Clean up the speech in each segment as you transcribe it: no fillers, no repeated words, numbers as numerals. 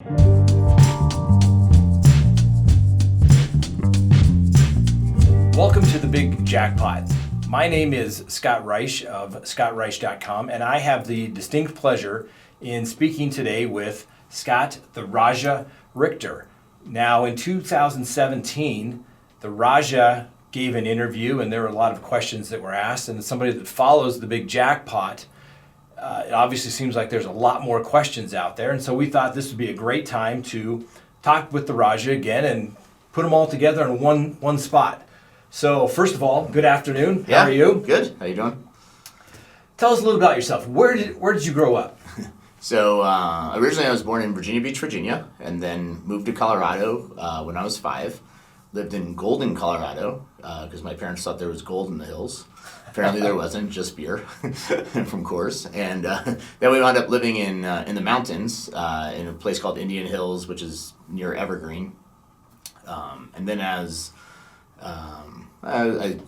Welcome to the Big Jackpot. My name is Scott Reich of scottreich.com, and I have the distinct pleasure in speaking today with Scott the Raja Richter. Now, in 2017, the Raja gave an interview, and there were a lot of questions that were asked, and as somebody that follows the Big Jackpot, it obviously seems like there's a lot more questions out there, and so we thought this would be a great time to talk with the Raja again and put them all together in one spot. So, first of all, good afternoon. Yeah, how are you? Good. How you doing? Tell us a little about yourself. Where did you grow up? So, originally I was born in Virginia Beach, Virginia, and then moved to Colorado when I was 5. Lived in Golden, Colorado, because my parents thought there was gold in the hills. Apparently there wasn't, just beer from Coors. And then we wound up living in the mountains in a place called Indian Hills, which is near Evergreen. And then as I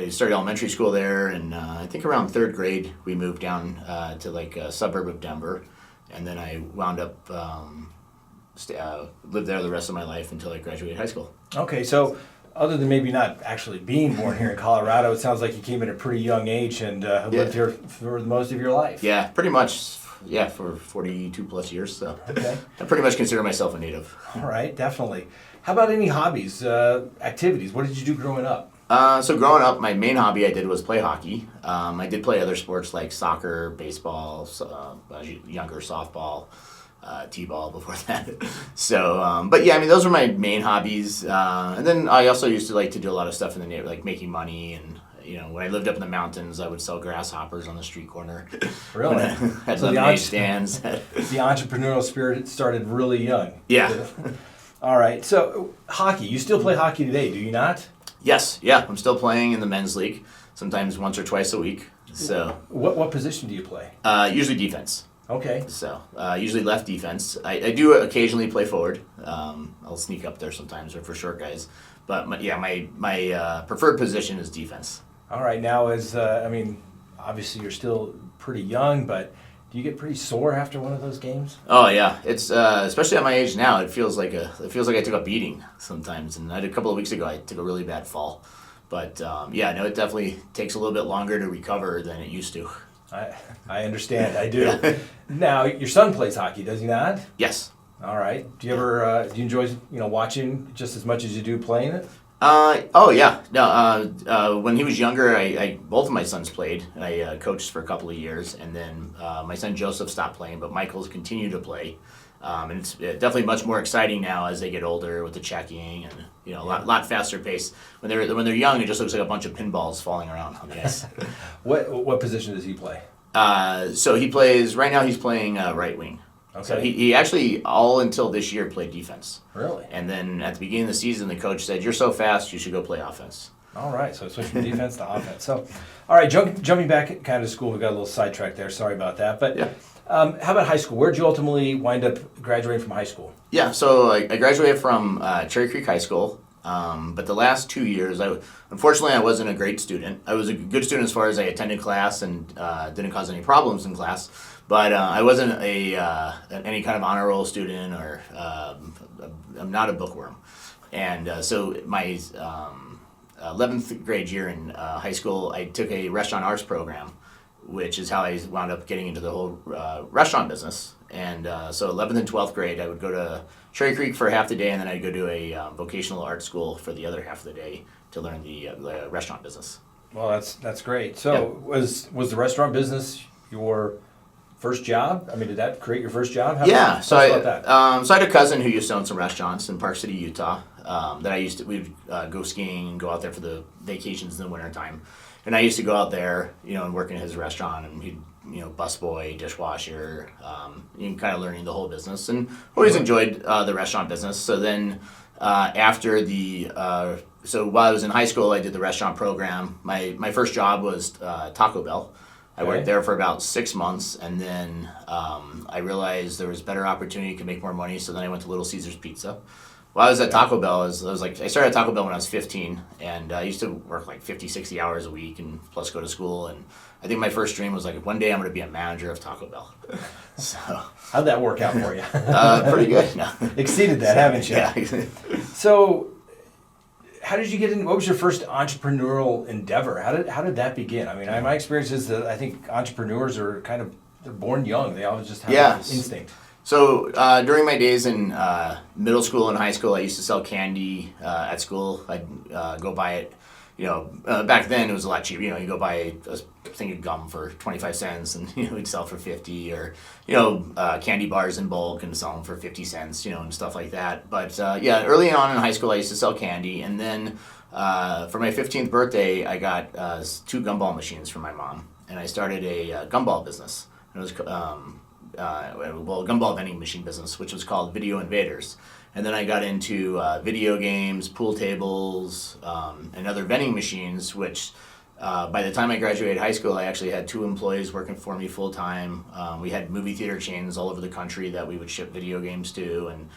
started elementary school there, and I think around 3rd grade we moved down to like a suburb of Denver, and then I wound up lived there the rest of my life until I graduated high school. Okay, so other than maybe not actually being born here in Colorado, it sounds like you came at a pretty young age and have lived here for most of your life. Yeah, pretty much. Yeah, for 42 plus years. So okay. I pretty much consider myself a native. All right, definitely. How about any hobbies, activities? What did you do growing up? So growing up, my main hobby I did was play hockey. I did play other sports like soccer, baseball, younger softball, t-ball before that. So, but yeah, I mean, those were my main hobbies. And then I also used to like to do a lot of stuff in the neighborhood, like making money. And you know, when I lived up in the mountains, I would sell grasshoppers on the street corner. Really? Had so lemonade stands. The entrepreneurial spirit started really young. Yeah. All right. So hockey, you still play hockey today, do you not? Yes. Yeah. I'm still playing in the men's league, sometimes once or twice a week. So. What position do you play? Usually defense. Okay. So usually left defense. I do occasionally play forward. I'll sneak up there sometimes, or for short guys. But my preferred position is defense. All right. Now, obviously you're still pretty young, but do you get pretty sore after one of those games? Oh yeah, it's especially at my age now. It feels like I took a beating sometimes. And a couple of weeks ago, I took a really bad fall. But it definitely takes a little bit longer to recover than it used to. I understand. I do. Yeah. Now, your son plays hockey, does he not? Yes. All right. Do you ever do you enjoy watching just as much as you do playing it? Oh yeah. No. When he was younger, I both of my sons played. I coached for a couple of years, and then my son Joseph stopped playing, but Michael's continued to play. And it's definitely much more exciting now as they get older with the checking and a lot faster pace. When they're young, it just looks like a bunch of pinballs falling around on the ice. What position does he play? So he plays right now. He's playing right wing. Okay. So he actually all until this year played defense. Really? And then at the beginning of the season, the coach said, "You're so fast, you should go play offense." All right, so switch from defense to offense. So, all right, jumping back kind of to school, we got a little sidetracked there. Sorry about that. But yeah. How about high school? Where did you ultimately wind up graduating from high school? Yeah, so I graduated from Cherry Creek High School. But the last 2 years, unfortunately, I wasn't a great student. I was a good student as far as I attended class and didn't cause any problems in class. But I wasn't any kind of honor roll student, or I'm not a bookworm. And so my 11th grade year in high school, I took a restaurant arts program, which is how I wound up getting into the whole restaurant business. And so 11th and 12th grade, I would go to Cherry Creek for half the day, and then I'd go to a vocational art school for the other half of the day to learn the restaurant business. Well, that's great. So was the restaurant business your first job? I mean, did that create your first job? Yeah. So I had a cousin who used to own some restaurants in Park City, Utah. We'd go skiing and go out there for the vacations in the wintertime. And I used to go out there, and work in his restaurant, and he'd, busboy, dishwasher, kind of learning the whole business, and always enjoyed the restaurant business. So then after so while I was in high school, I did the restaurant program. My first job was Taco Bell. I worked there for about 6 months, and then I realized there was better opportunity, could make more money, so then I went to Little Caesars Pizza. Well, I was at Taco Bell. I started at Taco Bell when I was 15, and I used to work like 50, 60 hours a week, and plus go to school. And I think my first dream was like, one day I'm going to be a manager of Taco Bell. So How'd that work out for you? pretty good. No. Exceeded that, haven't you? Yeah. So, how did you get in? What was your first entrepreneurial endeavor? How did that begin? I mean, my experience is that I think entrepreneurs are they're born young. They always just have this instinct. So during my days in middle school and high school, I used to sell candy at school. I'd go buy it. Back then it was a lot cheaper. You go buy a thing of gum for 25 cents, and we'd sell for 50, or candy bars in bulk and sell them for 50 cents, and stuff like that. But early on in high school, I used to sell candy, and then for my 15th birthday, I got 2 gumball machines from my mom, and I started a gumball business. It was gumball vending machine business, which was called Video Invaders. And then I got into video games, pool tables, and other vending machines, which by the time I graduated high school, I actually had 2 employees working for me full time. We had movie theater chains all over the country that we would ship video games to and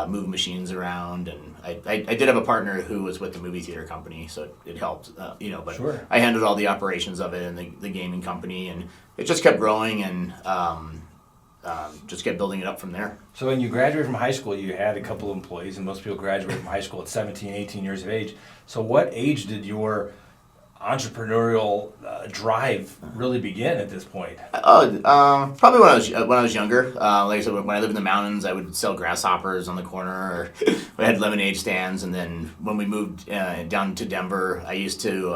move machines around. And I did have a partner who was with the movie theater company, so it helped, but Sure. I handled all the operations of it and the gaming company, and it just kept growing, and just kept building it up from there. So when you graduated from high school, you had a couple of employees, and most people graduate from high school at 17, 18 years of age. So what age did your entrepreneurial drive really begin at this point? Probably when I was younger. Like I said, when I lived in the mountains, I would sell grasshoppers on the corner, or we had lemonade stands. And then when we moved down to Denver, I used to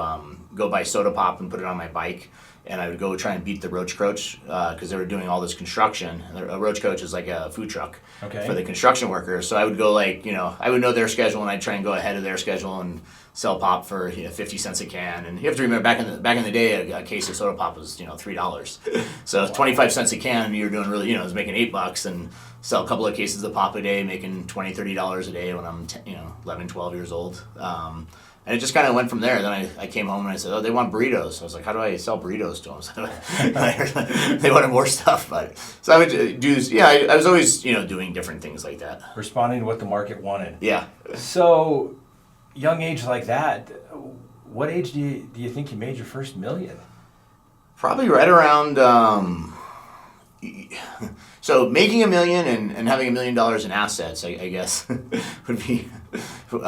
go buy soda pop and put it on my bike. And I would go try and beat the Roach Coach because they were doing all this construction. A Roach Coach is like a food truck for the construction workers. So I would go I would know their schedule, and I'd try and go ahead of their schedule and sell pop for 50 cents a can. And you have to remember, back in the day, a case of soda pop was $3. So 25 cents a can, you were doing really, I was making $8 and sell a couple of cases of pop a day, making $20, $30 a day when I'm 11, 12 years old. And it just kind of went from there. Then I came home and I said, they want burritos. So I was like, how do I sell burritos to them? They wanted more stuff. So I would I was always, doing different things like that. Responding to what the market wanted. Yeah. So, young age like that, what age do you think you made your first million? Probably right around, so making $1 million and having $1 million in assets, I guess, would be, or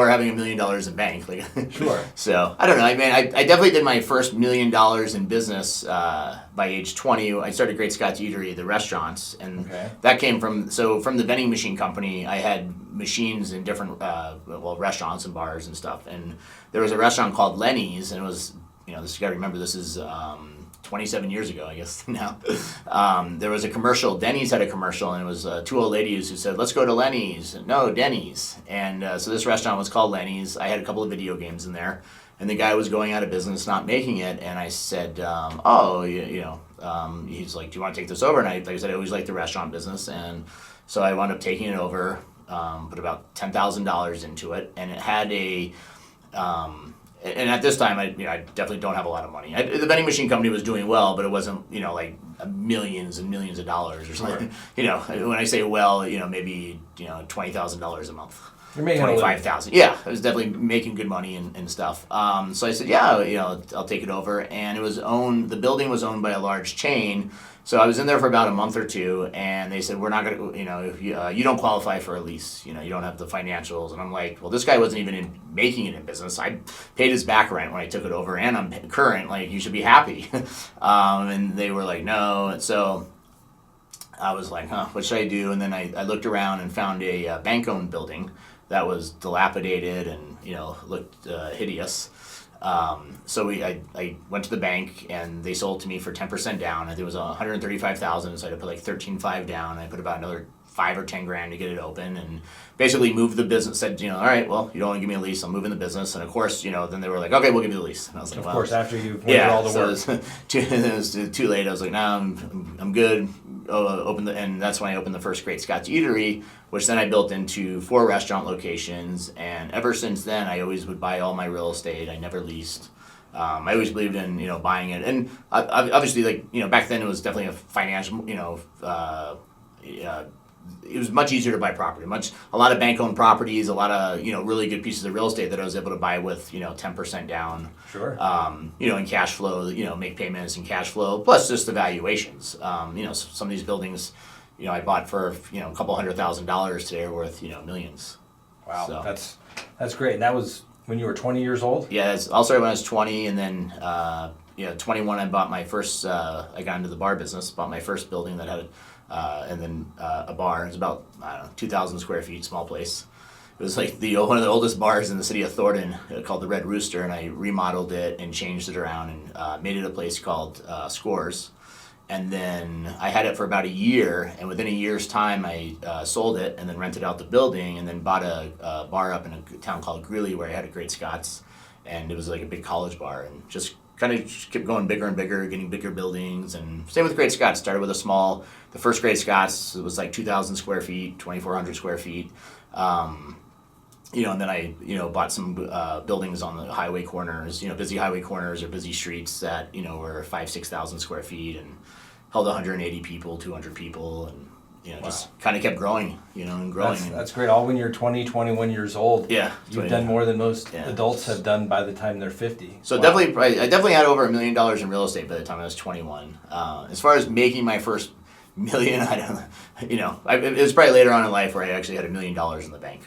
having $1 million in bank. Sure. So I don't know. I mean, I definitely did my first $1 million in business by age 20. I started Great Scott's Eatery, the restaurants, and that came from the vending machine company. I had machines in different restaurants and bars and stuff. And there was a restaurant called Lenny's, and it was this, you got to remember, this is 27 years ago, I guess now. There was a commercial. Denny's had a commercial, and it was 2 old ladies who said, "Let's go to Lenny's." No, Denny's. And so this restaurant was called Lenny's. I had a couple of video games in there, and the guy was going out of business, not making it. And I said, he's like, "Do you want to take this over?" And like I said, I always liked the restaurant business, and so I wound up taking it over. Put about $10,000 into it, and it had a. And at this time, I definitely don't have a lot of money. The vending machine company was doing well, but it wasn't, like millions and millions of dollars or something. Right. When I say maybe $20,000 a month. You're making $25,000. Yeah, I was definitely making good money and stuff. So I said, I'll take it over. And the building was owned by a large chain. So I was in there for about a month or 2, and they said, we're not going to, you don't qualify for a lease. You don't have the financials. And I'm like, well, this guy wasn't even making it in business. I paid his back rent when I took it over, and I'm current. You should be happy. And they were like, no. And so I was like, what should I do? And then I looked around and found a bank-owned building that was dilapidated and, looked hideous. So I went to the bank, and they sold to me for 10% down. I think it was $135,000, so I had to put $13,500 down. I put about another $5 or $10,000 to get it open, and basically moved the business. Said, all right, well, you don't want to give me a lease, I'm moving the business. And of course, then they were like, okay, we'll give you the lease. And I was like, of course, after you've went through all the work. It was too late. I was like, no, I'm good. And that's when I opened the first Great Scott's Eatery, which then I built into 4 restaurant locations. And ever since then, I always would buy all my real estate. I never leased. I always believed in buying it, and obviously back then it was definitely a financial it was much easier to buy property. A lot of bank-owned properties, a lot of really good pieces of real estate that I was able to buy with 10% down. Sure. In cash flow, make payments in cash flow, plus just the valuations. Some of these buildings, I bought for a couple $100,000 today are worth millions. Wow, So, that's great. And that was when you were 20 years old? yeah, I'll start when I was 20, and then 21 I bought my first. I got into the bar business, bought my first building that had, and then a bar. It was about 2,000 square feet, small place. It was like one of the oldest bars in the city of Thornton, called the Red Rooster, and I remodeled it and changed it around and made it a place called Scores. And then I had it for about a year, and within a year's time, I sold it and then rented out the building, and then bought a bar up in a town called Greeley where I had a Great Scots, and it was like a big college bar, and just kind of kept going bigger and bigger, getting bigger buildings, and same with Great Scots. Started with the first Great Scots, it was like 2,000 square feet, 2,400 square feet. And then I, bought some buildings on the highway corners, busy highway corners or busy streets that, were 5,000-6,000 square feet and held 180 people, 200 people, and, just kind of kept growing, and growing. That's great. All when you're 20, 21 years old. Yeah. You've done more than most adults have done by the time they're 50. So I definitely had over $1 million in real estate by the time I was 21. As far as making my first million, I don't know, it was probably later on in life where I actually had $1 million in the bank.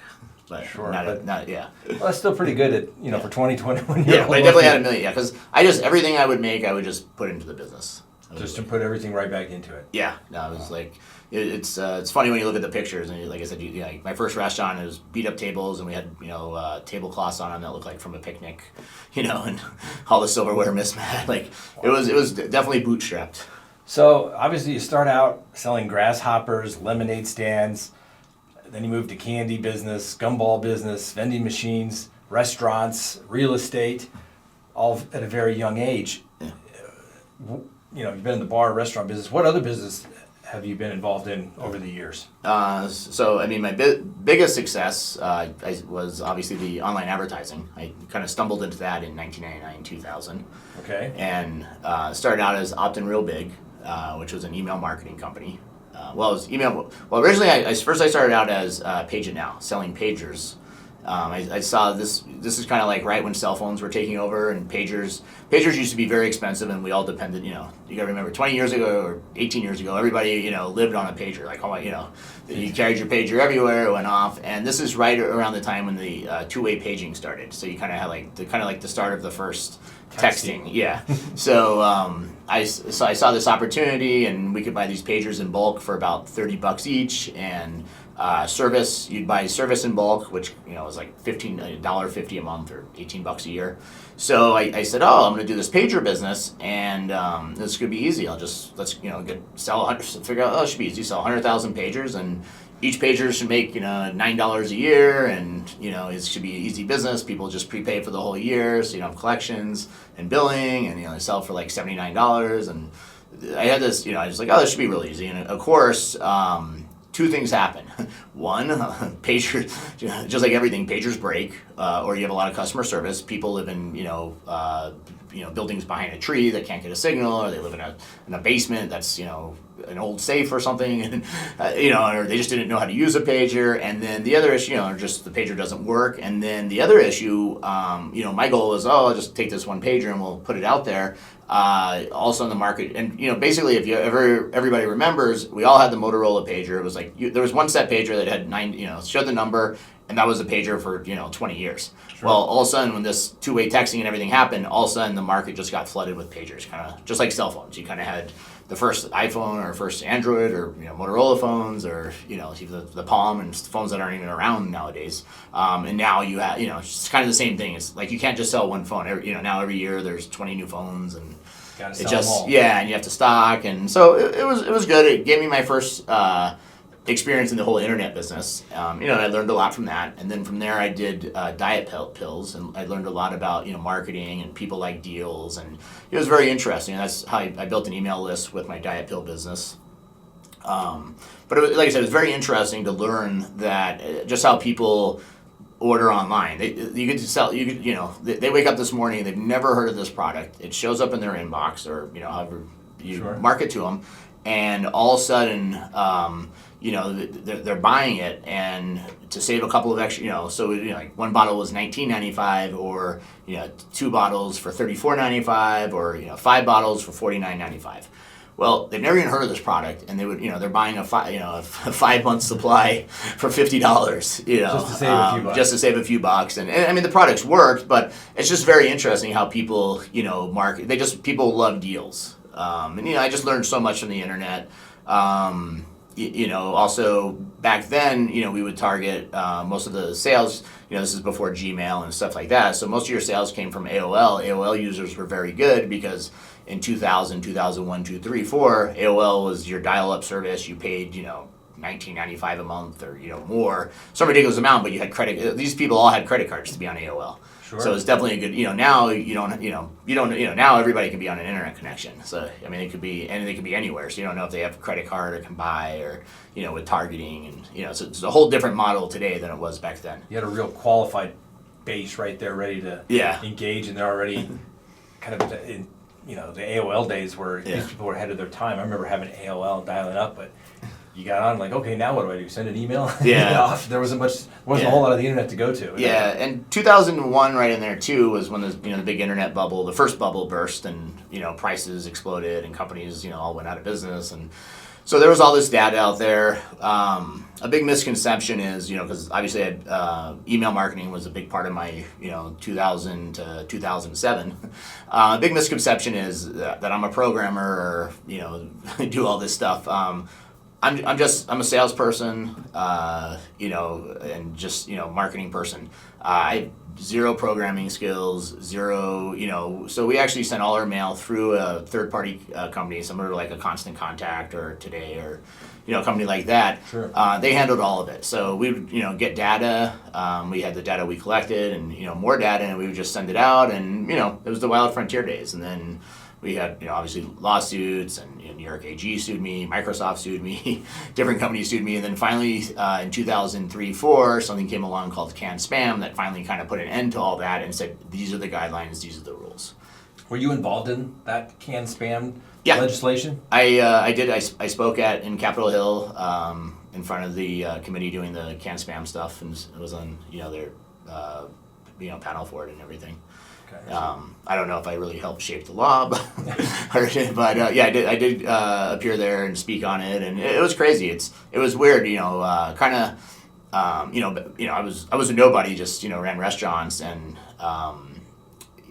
But sure, yeah. Well, that's still pretty good at for 2021. Yeah, but I definitely had $1 million. Yeah, because everything I would make, I would just put into the business. Just to put everything right back into it. Yeah, no, it was like it's funny when you look at the pictures, and like I said, my first restaurant, it was beat up tables, and we had tablecloths on them that looked like from a picnic, and all the silverware mismatched. Like it was definitely bootstrapped. So obviously you start out selling grasshoppers, lemonade stands. Then you moved to candy business, gumball business, vending machines, restaurants, real estate, all at a very young age. Yeah. You've been in the bar, restaurant business. What other business have you been involved in over the years? My biggest success was obviously the online advertising. I kind of stumbled into that in 1999, 2000. Okay. And started out as Opt-in Real Big, which was an email marketing company. It was email. Well, originally, I started out as Page It Now, selling pagers. I saw this is kind of like right when cell phones were taking over, and pagers used to be very expensive, and we all depended, you gotta remember 20 years ago or 18 years ago, everybody, lived on a pager, like, you carried your pager everywhere, it went off, and this is right around the time when the two-way paging started, so you kind of had the start of the first texting. Yeah. So I saw this opportunity, and we could buy these pagers in bulk for about $30 each, and service, you'd buy service in bulk, which was like $1.50 a month or $18 a year. So I said, I'm going to do this pager business, and this could be easy. Let's figure out, it should be easy. Sell 100,000 pagers, and each pager should make $9 a year, and it should be an easy business. People just prepay for the whole year, so you don't have collections and billing, and they sell for like $79. And I had this, I was like, this should be really easy. And of course, two things happen. One, pagers, just like everything, pagers break, or you have a lot of customer service. People live in buildings behind a tree that can't get a signal, or they live in a basement that's an old safe or something, and or they just didn't know how to use a pager. And then the other issue, just the pager doesn't work. And then the other issue, my goal was, I'll just take this one pager and we'll put it out there. Also in the market, and basically, if everybody remembers, we all had the Motorola pager. It was like there was one set pager that had showed the number, and that was a pager for 20 years. Sure. Well, all of a sudden, when this two-way texting and everything happened, all of a sudden the market just got flooded with pagers, kind of just like cell phones. You kind of had the first iPhone or first Android or Motorola phones, or even the Palm and phones that aren't even around nowadays. And now you have it's kind of the same thing. It's like you can't just sell one phone. Now every year there's 20 new phones, and gotta sell them all. And you have to stock, and so it was good. It gave me my first experience in the whole internet business. And I learned a lot from that. And then from there, I did diet pills, and I learned a lot about marketing and people like deals, and it was very interesting. That's how I built an email list with my diet pill business. But like I said, it was very interesting to learn that just how people order online. They wake up this morning, they've never heard of this product. It shows up in their inbox, or however you Sure. market to them. and all of a sudden, they're buying it, and to save a couple of extra, so like one bottle was $19.95, or 2 bottles for $34.95, or 5 bottles for $49.95. Well, they've never even heard of this product, and they would, they're buying a 5-month supply for $50, just to save a few bucks. Just to save a few bucks, and I mean the products worked, but it's just very interesting how people, market. People love deals, and I just learned so much from the internet. Also back then, we would target most of the sales. This is before Gmail and stuff like that. So most of your sales came from AOL. AOL users were very good because in 2000, 2001, 2, 3, 4, AOL was your dial-up service. You paid, $19.95 a month or more, some ridiculous amount. But you had credit. These people all had credit cards to be on AOL. Sure. So it's definitely a good. Now you don't. Now everybody can be on an internet connection. So I mean, it could be anywhere. So you don't know if they have a credit card or can buy, or with targeting, and so it's a whole different model today than it was back then. You had a real qualified base right there, ready to engage, and they're already kind of in the AOL days where these people were ahead of their time. I remember having AOL dialing up, but you got on like, okay, now what do I do? Send an email? Yeah. There wasn't a whole lot of the internet to go to. Yeah, and 2001 right in there too was when the big internet bubble, the first bubble burst, and prices exploded and companies all went out of business, and so there was all this data out there. A big misconception is because obviously email marketing was a big part of my 2000 to 2007. A big misconception is that I'm a programmer or do all this stuff. I'm a salesperson, and just marketing person. I have zero programming skills, zero, so we actually sent all our mail through a third-party company, similar like a Constant Contact or Today or a company like that. Sure. They handled all of it. So we would get data. We had the data we collected, and more data, and we would just send it out, and it was the wild frontier days, and then. We had, obviously lawsuits, and New York AG sued me, Microsoft sued me, different companies sued me, and then finally in 2003-04, something came along called canned spam that finally kind of put an end to all that and said, these are the guidelines, these are the rules. Were you involved in that canned spam Yeah. legislation? I did. I spoke in Capitol Hill in front of the committee doing the canned spam stuff, and it was on their panel for it and everything. Okay. I don't know if I really helped shape the law, but I did appear there and speak on it, and it was crazy. It was weird, kind of, I was a nobody, just ran restaurants, and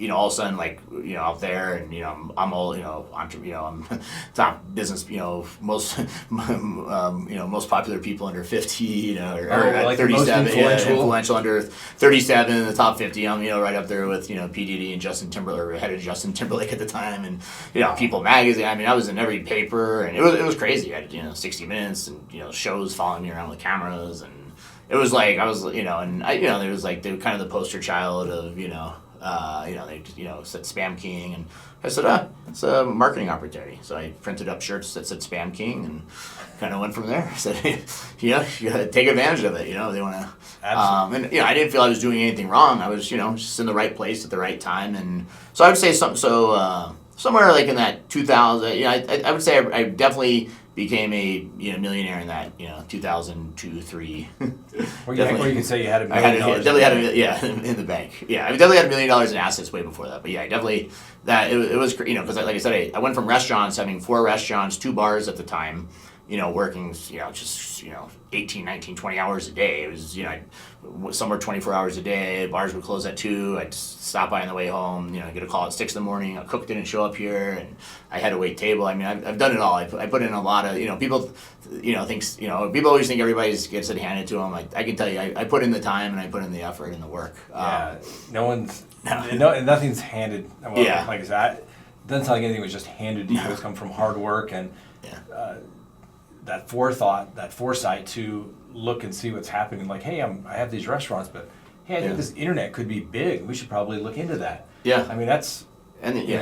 all of a sudden, like, out there, and, I'm all, I'm top business, most, most popular people under 50, or like 37, influential under 37 in the top 50. I'm, right up there with, P. Diddy and Justin Timberlake, or head of Justin Timberlake at the time, and, People Magazine. I mean, I was in every paper, and it was crazy. I had, 60 Minutes, and, shows following me around with cameras, and it was like, I was, and I, there was like, they were kind of the poster child of, they said Spam King, and I said, it's a marketing opportunity. So I printed up shirts that said Spam King, and kind of went from there. I said, you gotta take advantage of it. They want to. And I didn't feel I was doing anything wrong. I was, just in the right place at the right time, and so I would say something. So somewhere like in that 2000, I would say I definitely became a millionaire in that 2002, 3. Where you could say you had $1 million. Definitely had in the bank. Yeah, I definitely had $1 million in assets way before that. But yeah, definitely that it was because like I said, I went from restaurants, having 4 restaurants, 2 bars at the time. Working, just 18, 19, 20 hours a day. It was, somewhere 24 hours a day. Bars would close at 2. I'd stop by on the way home, get a call at 6 in the morning. A cook didn't show up here, and I had to wait table. I mean, I've done it all. I put in a lot of, people, thinks, people always think everybody gets it handed to them. I can tell you, I put in the time, and I put in the effort and the work. Yeah, nothing's handed. Well, like I said, it doesn't sound like anything was just handed to you. It's come from hard work and that forethought, that foresight to look and see what's happening. Like, hey, I have these restaurants, but hey, I think this internet could be big. We should probably look into that. Yeah. I mean, that's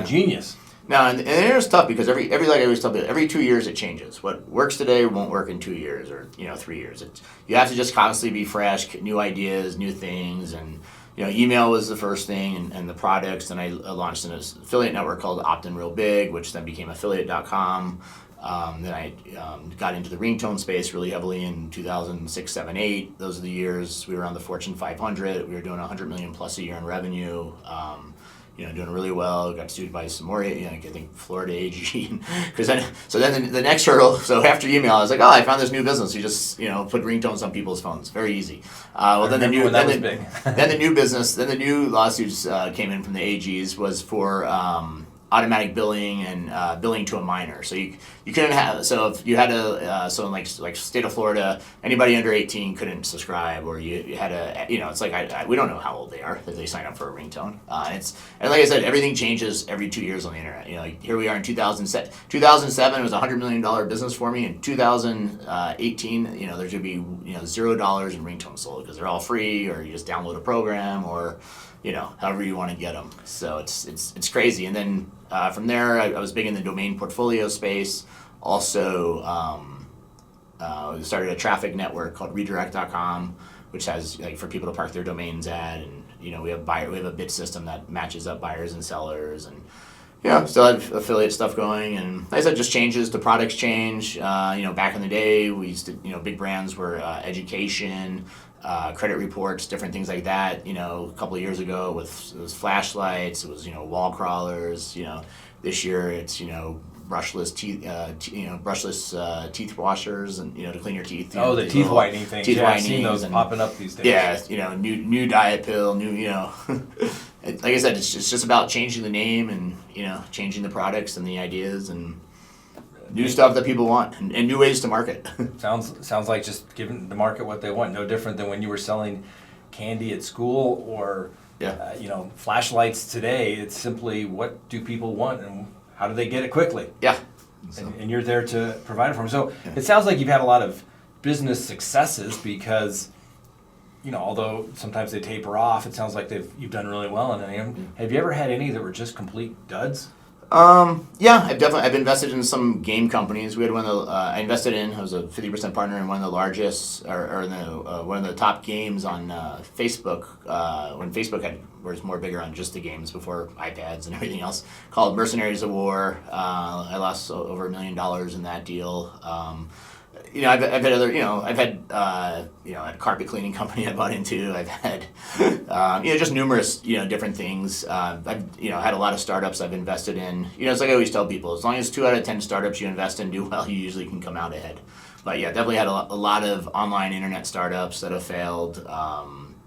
genius. Now, and it's tough because every like I always tell people, every 2 years it changes. What works today won't work in 2 years or 3 years. You have to just constantly be fresh, new ideas, new things, and email was the first thing, and the products. And I launched an affiliate network called Opt-in Real Big, which then became affiliate.com. Then I got into the ringtone space really heavily in 2006, 7, 8. Those are the years we were on the Fortune 500. We were doing 100 million plus a year in revenue. Doing really well. Got sued by some more, I think Florida AG. Then the next hurdle. So after email, I was like, oh, I found this new business. You just put ringtones on people's phones. Very easy. Then the new business. Then the new lawsuits came in from the AGs was for automatic billing and billing to a minor. So you couldn't have. So if you had in like state of Florida, anybody under 18 couldn't subscribe, or you had a it's like we don't know how old they are if they sign up for a ringtone. And like I said, everything changes every 2 years on the internet. Like here we are in 2007. 2007 was a $100 million business for me. In 2018, there's gonna be $0 in ringtones sold because they're all free, or you just download a program, or however you want to get them. So it's crazy. And then from there, I was big in the domain portfolio space. Also, we started a traffic network called redirect.com, which has for people to park their domains at, and we have a bid system that matches up buyers and sellers, and still have affiliate stuff going. And like I said, just changes. The products change. Back in the day, we used to big brands were education. Credit reports, different things like that. A couple of years ago, it was flashlights, it was wall crawlers. This year it's brushless teeth washers, and to clean your teeth. The teeth whitening things. I've seen those popping up these days. Yeah, new diet pill, like I said, it's just about changing the name and changing the products and the ideas and new stuff that people want and new ways to market. Sounds like just giving the market what they want. No different than when you were selling candy at school or flashlights today. It's simply what do people want and how do they get it quickly? Yeah. And you're there to provide it for them. So It sounds like you've had a lot of business successes because although sometimes they taper off, it sounds like you've done really well in them. Have you ever had any that were just complete duds? I've invested in some game companies. We had one of the I was a 50% partner in one of the largest one of the top games on Facebook when Facebook was more bigger on just the games before iPads and everything else, called Mercenaries of War. I lost over $1 million in that deal. I've had other, I've had, a carpet cleaning company I bought into. I've had, just numerous, different things. I've, had a lot of startups I've invested in. It's like I always tell people, as long as 2 out of 10 startups you invest in do well, you usually can come out ahead. But yeah, definitely had a lot of online internet startups that have failed.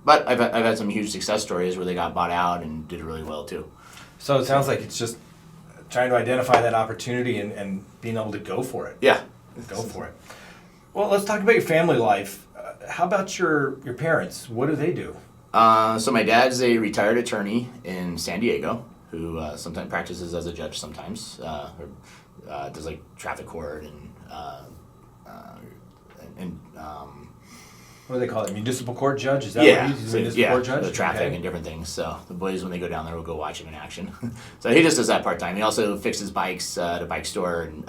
But I've had some huge success stories where they got bought out and did really well too. So it sounds like it's just trying to identify that opportunity and being able to go for it. Yeah. Go for it. Well, let's talk about your family life. How about your parents? What do they do? So my dad's a retired attorney in San Diego who sometimes practices as a judge sometimes, or does like traffic court and what do they call it? Municipal court judge? Is that what he's a municipal court judge? The traffic and different things. So the boys, when they go down there, will go watch him in action. So he just does that part time. He also fixes bikes at a bike store, and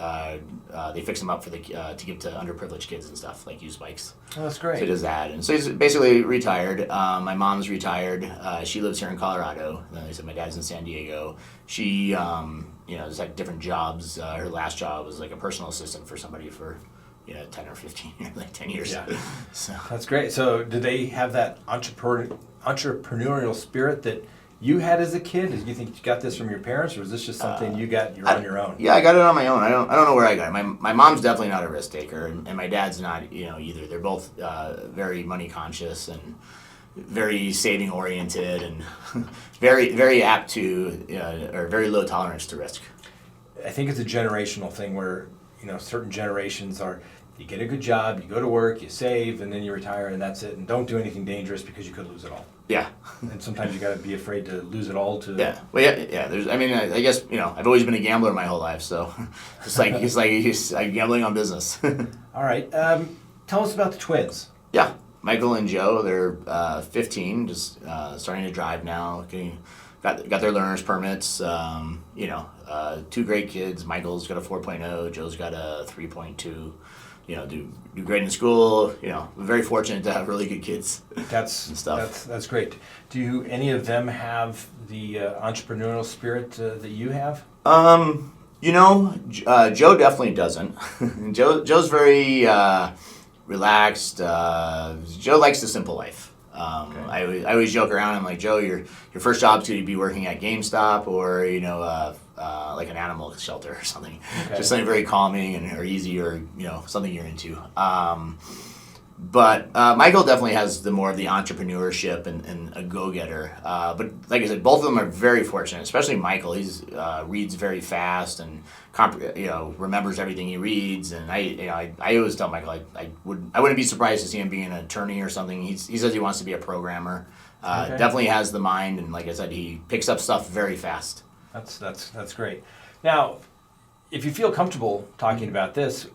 they fix them up for to give to underprivileged kids and stuff, like used bikes. Oh, that's great. So he does that, and so he's basically retired. My mom's retired. She lives here in Colorado. Like I said, my dad's in San Diego. She, has had different jobs. Her last job was like a personal assistant for somebody for 10 or 15 years, like 10 years. Yeah. So that's great. So do they have that entrepreneurial spirit that you had as a kid? Did you think you got this from your parents, or was this just something you're on your own? Yeah, I got it on my own. I don't know where I got it. My mom's definitely not a risk taker, and my dad's not either. They're both very money conscious and very saving oriented and very very apt to or very low tolerance to risk. I think it's a generational thing where certain generations are, you get a good job, you go to work, you save, and then you retire, and that's it. And don't do anything dangerous because you could lose it all. Yeah. And sometimes you got to be afraid to lose it all. Yeah. Well, yeah. There's. I guess I've always been a gambler my whole life, so it's like gambling on business. All right. Tell us about the twins. Yeah, Michael and Joe. They're 15, just starting to drive now. Got their learner's permits. 2 great kids. Michael's got a 4.0. Joe's got a 3.2. Do great in school. Very fortunate to have really good kids. That's great. Do any of them have the entrepreneurial spirit that you have? Joe definitely doesn't. Joe's very relaxed. Joe likes the simple life. I always joke around. I'm like, Joe, your first job's going to be working at GameStop or like an animal shelter or something. Okay. Just something very calming or easy or something you're into. But Michael definitely has the more of the entrepreneurship and a go-getter. But like I said, both of them are very fortunate. Especially Michael, he's reads very fast and remembers everything he reads. And I always tell Michael I wouldn't be surprised to see him being an attorney or something. He says he wants to be a programmer. Okay. Definitely has the mind, and like I said, he picks up stuff very fast. That's great. Now, if you feel comfortable talking about this.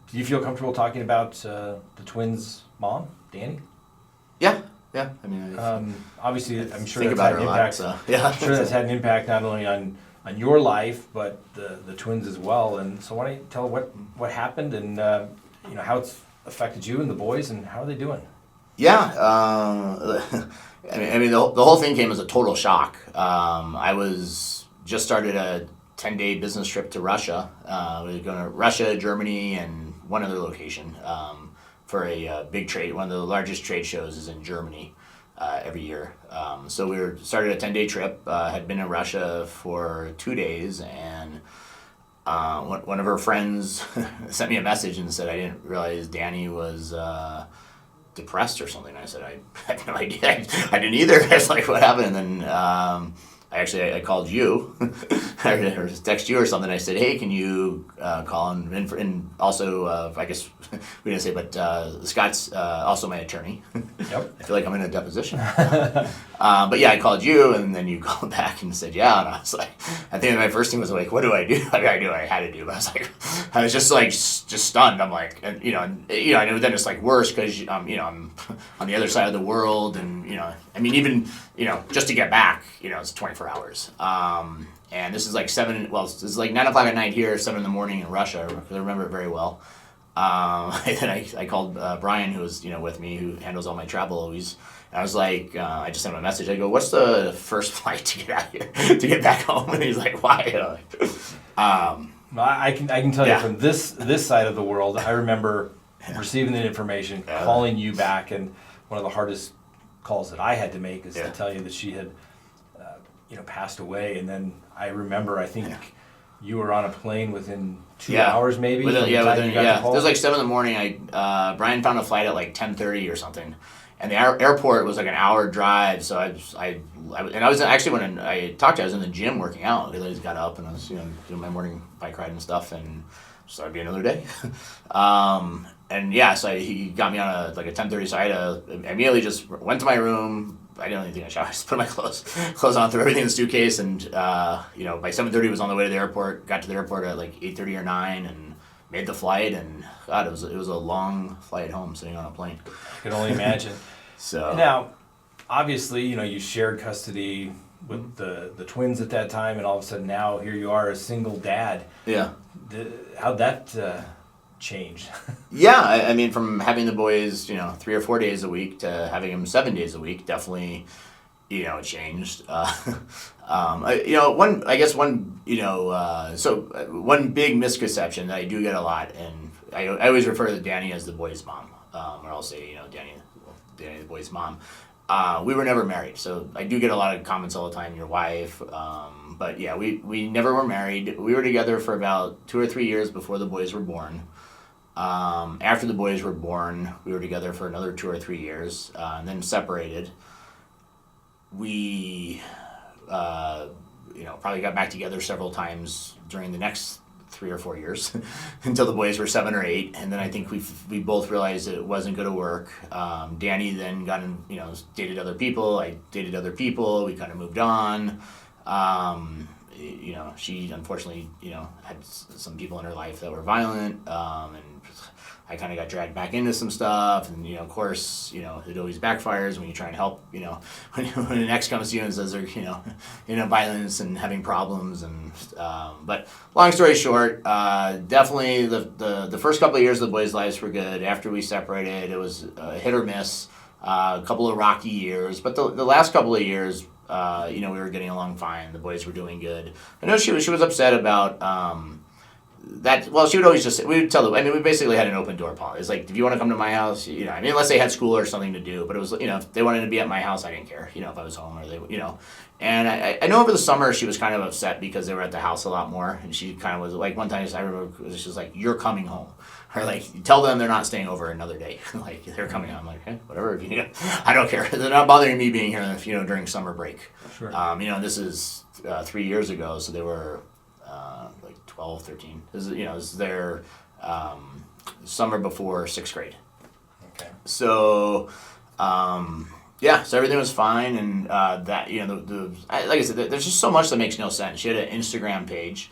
Do you feel comfortable talking about the twins' mom, Danny? Yeah. I mean, obviously, I'm sure think that's about had an her a impact. lot. So yeah, I'm sure that's had an impact not only on your life but the twins as well. And so, why don't you tell what happened and how it's affected you and the boys and how are they doing? Yeah. I mean, the whole thing came as a total shock. I was just started a 10-day business trip to Russia. We were going to Russia, Germany, and one other location for a big trade. One of the largest trade shows is in Germany every year. So we started a 10-day trip. Had been in Russia for 2 days, and one of her friends sent me a message and said, I didn't realize Danny was depressed or something. I said, I had no idea. I didn't either. I was like, what happened? And then I called you or text you or something. I said, hey, can you call and also I guess we didn't say, but Scott's also my attorney. Yep. I feel like I'm in a deposition. But yeah, I called you and then you called back and said, yeah. And I was like, I think my first thing was like, what do I do? What I had to do. But I was just stunned. I'm like, and then it's like worse because I'm on the other side of the world, and I mean even just to get back, it's 24 hours. And this is like this is like 9 o'clock at night here, 7 in the morning in Russia. I remember it very well. And then I called Brian, who was with me, who handles all my travel always. And I was like, I just sent him a message. I go, what's the first flight to get out here to get back home? And he's like, why? I can tell Yeah. you from this side of the world, I remember receiving the information, calling you back, and one of the hardest calls that I had to make is to tell you that she had passed away. And then I remember, I think you were on a plane within 2 hours maybe. It It was like 7 in the morning. Brian found a flight at like 10:30 or something, and the airport was like an hour drive. So I was actually, when I talked to you, I was in the gym working out because I just got up and I was doing my morning bike ride and stuff, and so it'd be another day. So he got me on a 10:30. So I immediately just went to my room. I didn't even think I showered. I just put my clothes on, threw everything in the suitcase, and by 7:30 was on the way to the airport. Got to the airport at like 8:30 or 9, and made the flight. And God, it was a long flight home, sitting on a plane. I can only imagine. So now, obviously, you shared custody with the twins at that time, and all of a sudden now here you are, a single dad. Yeah. How'd that change? Yeah, I mean, from having the boys, 3 or 4 days a week to having them 7 days a week, definitely, it changed. One big misconception that I do get a lot, and I always refer to Danny as the boys' mom, or I'll say, Danny the boys' mom. We were never married, so I do get a lot of comments all the time, your wife. But yeah, we never were married. We were together for about 2 or 3 years before the boys were born. After the boys were born, we were together for another 2 or 3 years, and then separated. We, probably got back together several times during the next 3 or 4 years until the boys were 7 or 8, and then I think we both realized that it wasn't going to work. Danny then got in, dated other people. I dated other people. We kind of moved on. She unfortunately, had some people in her life that were violent, and I kind of got dragged back into some stuff, and of course, it always backfires when you try and help. When an ex comes to you and says they're, violence and having problems, and but long story short, definitely the first couple of years of the boys' lives were good. After we separated, it was hit or miss. A couple of rocky years, but the last couple of years We were getting along fine. The boys were doing good. I know she was upset about that. Well, she would always we would tell them. I mean, we basically had an open door policy. It's like, if you want to come to my house, I mean, unless they had school or something to do. But it was, if they wanted to be at my house, I didn't care. If I was home or they. And I know over the summer she was kind of upset because they were at the house a lot more, and she kind of was like, one time I remember she was like, "You're coming home," or like, "Tell them they're not staying over another day." Like, they're coming home. I'm like, hey, whatever. I don't care. They're not bothering me being here, during summer break. Sure. This is 3 years ago, so they were like 12, 13. This is their summer before 6th grade. Okay. So. So everything was fine, and like I said, there's just so much that makes no sense. She had an Instagram page,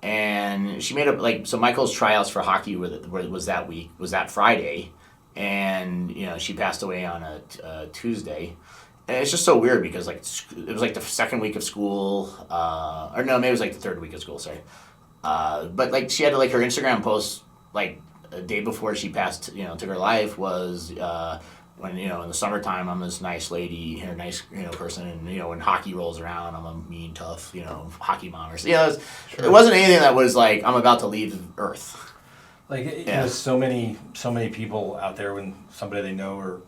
and she made up so Michael's tryouts for hockey was that Friday, and she passed away on a Tuesday, and it's just so weird because it was like the second week of school, or no, maybe it was like the third week of school. Sorry, but she had her Instagram post a day before she passed, took her life was. When in the summertime I'm this nice lady, nice person, and when hockey rolls around I'm a mean, tough hockey mom or It wasn't anything that was like I'm about to leave Earth. So many people out there, when somebody they know or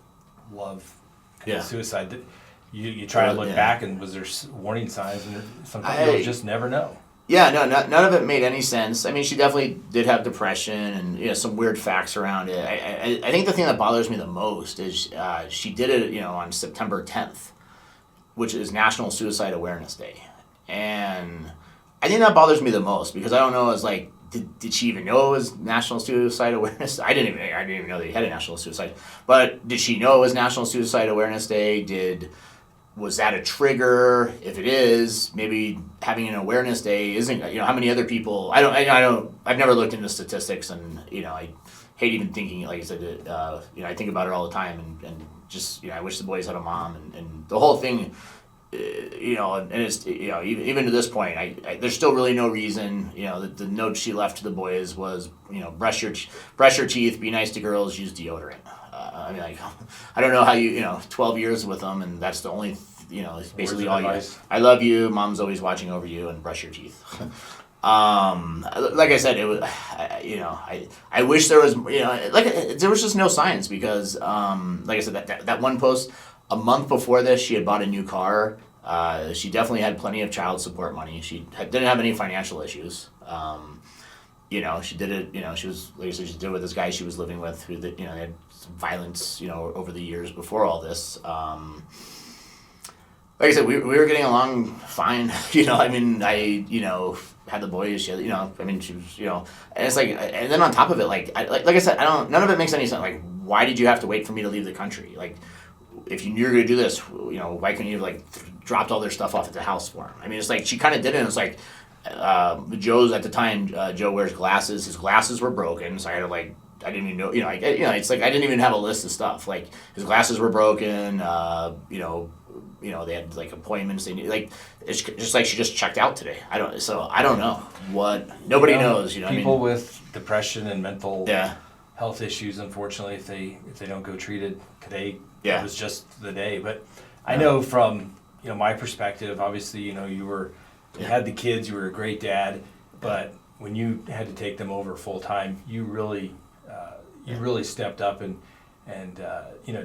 love commits suicide, that you try to look back, and was there warning signs, and sometimes you'll just never know. Yeah, no, none of it made any sense. I mean, she definitely did have depression and some weird facts around it. I think the thing that bothers me the most is she did it on September 10th, which is National Suicide Awareness Day, and I think that bothers me the most because I don't know. It's like, did she even know it was National Suicide Awareness? I didn't even know they had a National Suicide. But did she know it was National Suicide Awareness Day? Was that a trigger? If it is, maybe having an awareness day isn't. How many other people? I've never looked into statistics, and I hate even thinking. Like I said, I think about it all the time, and just I wish the boys had a mom, and the whole thing. And it's even to this point, there's still really no reason. The note she left to the boys was brush your teeth, be nice to girls, use deodorant. I don't know how 12 years with them, and that's the only, basically all you. I love you, mom's always watching over you, and brush your teeth. Like I said, it was, I wish there was, there was just no science because, like I said, that one post, a month before this, she had bought a new car. She definitely had plenty of child support money. She didn't have any financial issues. She did it, she was, like I said, she did it with this guy she was living with who, they had some violence, over the years before all this. Like I said, we were getting along fine. I had the boys, she had, she was, and it's like, and then on top of it, like I said, none of it makes any sense. Like, why did you have to wait for me to leave the country? Like, if you're going to do this, why couldn't you have, dropped all their stuff off at the house for him? I mean, it's like, she kind of did it, and it's like, Joe's at the time, Joe wears glasses. His glasses were broken, so I had to I didn't even know, it's like I didn't even have a list of stuff. Like, his glasses were broken, they had appointments. They need, it's just like she just checked out today. I don't know what, nobody knows. People with depression and mental health issues, unfortunately, if they don't go treated today, it was just the day. But I know from my perspective, obviously, you had the kids, you were a great dad, but when you had to take them over full time, you really stepped up and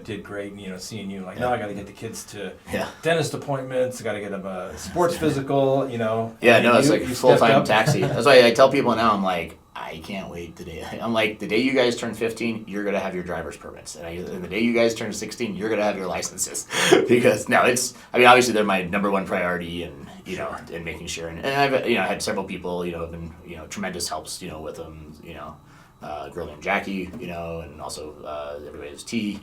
did great. And seeing you now I got to get the kids to dentist appointments, I got to get them a sports physical. It's like full time taxi. That's why I tell people now, I'm like, I can't wait today. I'm like, the day you guys turn 15, you're gonna have your driver's permits, and the day you guys turn 16, you're gonna have your licenses. Because now obviously they're my number one priority, and and making sure. And I've had several people have been tremendous helps with them. Girl named Jackie, and also everybody's T.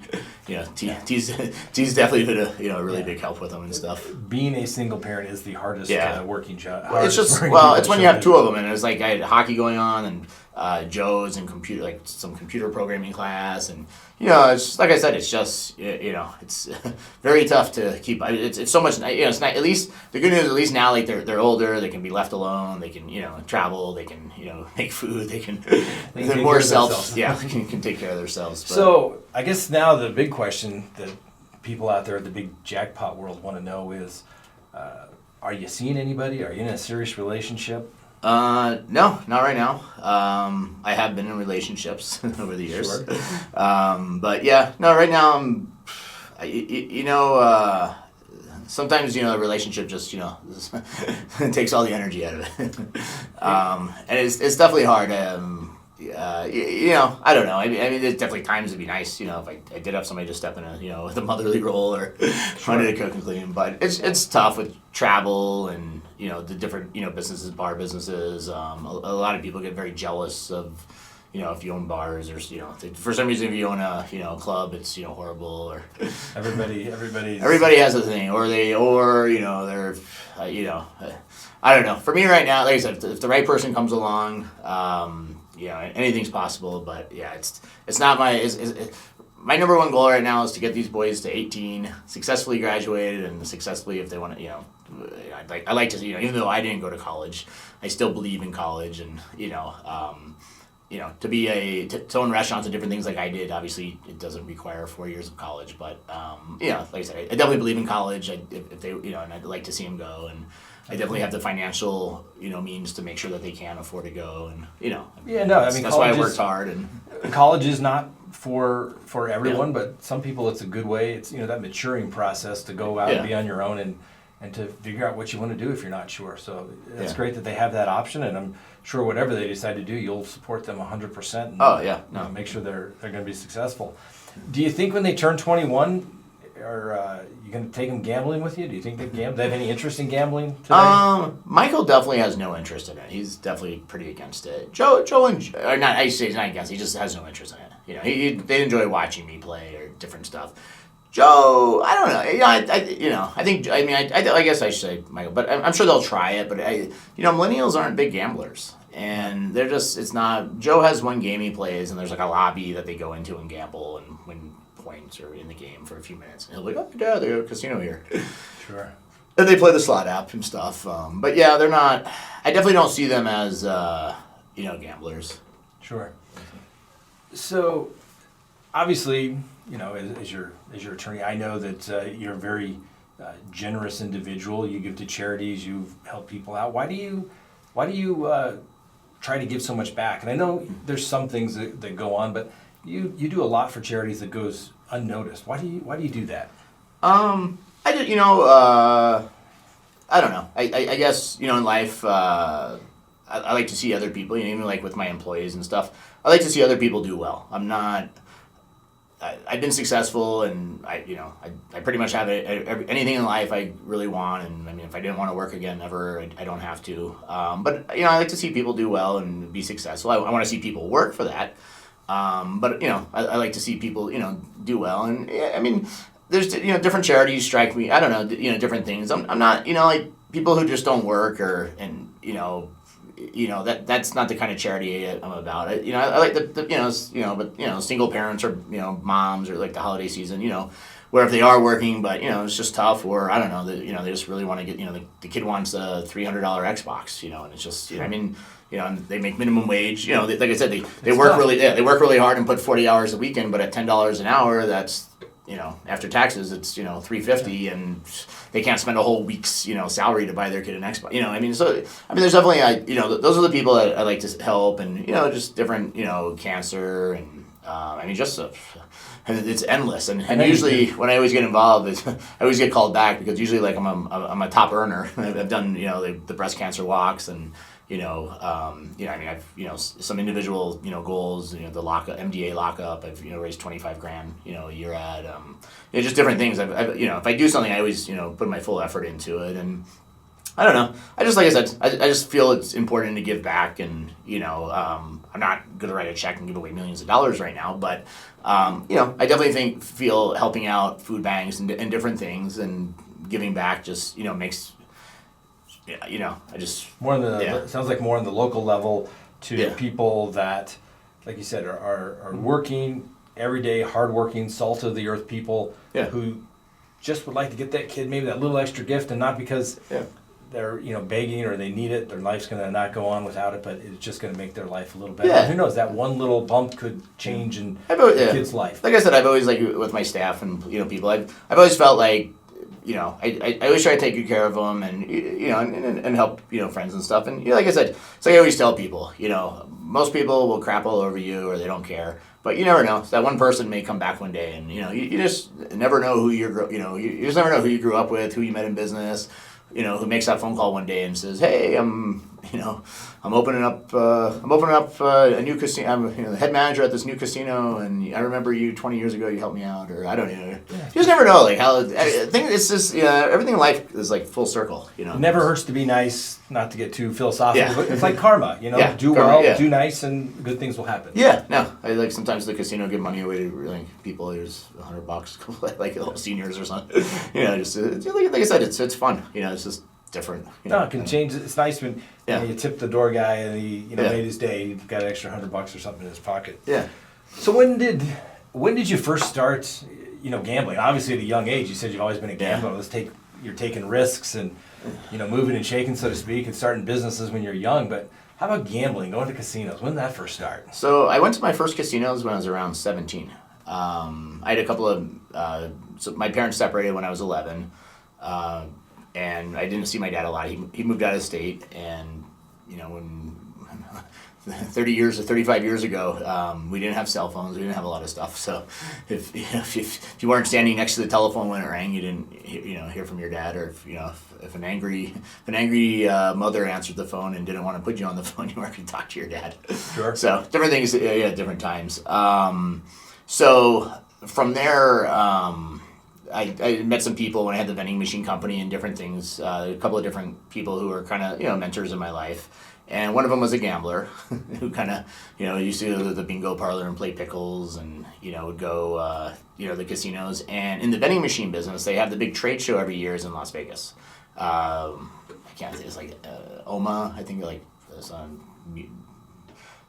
T's definitely been a really big help with them and stuff. Being a single parent is the hardest working job. It's just it's when you have two of them, and it's like I had hockey going on, and Joe's in some computer programming class, and it's like I said, it's just it's very tough to keep. It's so much. It's not. At least the good news, at least now, they're older, they can be left alone, they can travel, they can make food, they can they're more self. Can take care of themselves. But. So I guess now the big question that people out there in the big jackpot world want to know is, Are you seeing anybody? Are you in a serious relationship? No, not right now. I have been in relationships over the years. Sure. But yeah, no, right now sometimes, a relationship just, takes all the energy out of it. And it's definitely hard. I don't know. I mean, there's definitely times it'd be nice, if I did have somebody just step in with a motherly role or wanted to cook and clean. But it's tough with travel and, the different, businesses, bar businesses. A lot of people get very jealous of, if you own bars or, for some reason if you own a, club, it's, horrible or. Everybody has a thing they're, I don't know. For me right now, like I said, if the right person comes along, anything's possible, but yeah, it's not my number one goal right now is to get these boys to 18, successfully graduated, and successfully if they want to, I like to, even though I didn't go to college, I still believe in college, and to own restaurants and different things like I did. Obviously, it doesn't require 4 years of college, but like I said, I definitely believe in college. If they, and I'd like to see them go, and I definitely have the financial, means to make sure that they can afford to go, and that's why I worked hard. And college is not for everyone, but some people it's a good way. It's that maturing process to go out and be on your own and to figure out what you want to do if you're not sure. So it's great that they have that option, and I'm sure whatever they decide to do, you'll support them 100%. Make sure they're going to be successful. Do you think when they turn 21? Are you going to take them gambling with you? Do you think they gamble? Do they have any interest in gambling today? Michael definitely has no interest in it. He's definitely pretty against it. Joe or not? I say he's not against. He just has no interest in it. They enjoy watching me play or different stuff. Joe, I don't know. I guess I should say Michael, but I'm sure they'll try it. But millennials aren't big gamblers, and they're just. It's not. Joe has one game he plays, and there's like a lobby that they go into and gamble and win points or in the game for a few minutes, and he'll be like, "Oh, yeah, they have a casino here." Sure. And they play the slot app and stuff. But yeah, they're not. I definitely don't see them as gamblers. Sure. So, obviously, as your attorney, I know that you're a very generous individual. You give to charities. You help people out. Why do you try to give so much back? And I know there's some things that go on, but you do a lot for charities that goes unnoticed. Why do you do that? I don't know. I guess in life, I like to see other people. Even like with my employees and stuff, I like to see other people do well. I've been successful, and I pretty much have anything in life I really want. And I mean, if I didn't want to work again ever, I don't have to. But I like to see people do well and be successful. I want to see people work for that. But I like to see people do well, and I mean, there's different charities strike me. I don't know, different things. I'm not like people who just don't work that's not the kind of charity I'm about. I like but single parents or moms or like the holiday season, where if they are working, but it's just tough, or I don't know, they just really want to get the kid wants a $300 Xbox, and it's just and they make minimum wage. Like I said, they work really hard and put 40 hours a week in, but at $10 an hour, that's after taxes, it's $350, and they can't spend a whole week's salary to buy their kid an Xbox. There's definitely those are the people that I like to help, and just different cancer, and and it's endless. And usually when I always get involved, I always get called back because usually like I'm a top earner. I've done the breast cancer walks, and I've some individual goals. The MDA lockup. I've raised $25,000 a year at just different things. I've if I do something, I always put my full effort into it, and I don't know. I just like I said, I just feel it's important to give back, and I'm not gonna write a check and give away millions of dollars right now, but I definitely feel helping out food banks and different things and giving back just makes. I just more on the it sounds like more on the local level to people that, like you said, are working every day, hardworking, salt of the earth people who just would like to get that kid maybe that little extra gift, and not because they're begging or they need it. Their life's gonna not go on without it, but it's just gonna make their life a little better. Yeah. Who knows? That one little bump could change in the kid's life. Like I said, I've always with my staff and people. I've always felt like. I always try to take good care of them and and help friends and stuff. And like I said, it's like I always tell people, most people will crap all over you or they don't care, but you never know. That one person may come back one day, and you just never know who you just never know who you grew up with, who you met in business. Who makes that phone call one day and says, "Hey, I'm opening up a new casino. I'm the head manager at this new casino, and I remember you 20 years ago. You helped me out, or I don't know. You just never know. Like how I think it's just everything in life is like full circle. It never hurts to be nice, not to get too philosophical. Yeah. But it's like karma. Do karma, well, yeah. do nice, and good things will happen. Yeah, no, I like sometimes the casino give money away to people. Here's $100, like seniors or something. Just like I said, it's fun. It's just different. No, it can change. It's nice when you tip the door guy and he made his day. He got an extra $100 or something in his pocket. Yeah. So when did you first start gambling? Obviously at a young age. You said you've always been a gambler. You're taking risks and moving and shaking, so to speak, and starting businesses when you're young. But how about gambling, going to casinos? When did that first start? So I went to my first casinos when I was around 17. I had a couple of so my parents separated when I was 11. And I didn't see my dad a lot. He moved out of state, and when 30 years or 35 years ago, we didn't have cell phones. We didn't have a lot of stuff. So if you weren't standing next to the telephone when it rang, you didn't hear from your dad. Or if an angry mother answered the phone and didn't want to put you on the phone, you weren't going to talk to your dad. Sure. So different things, different times. So from there. I met some people when I had the vending machine company and different things, a couple of different people who were kind of, mentors in my life. And one of them was a gambler who kind of, used to go to the bingo parlor and play pickles and, would go, the casinos. And in the vending machine business, they have the big trade show every year is in Las Vegas. I can't say, it's like OMA, I think like some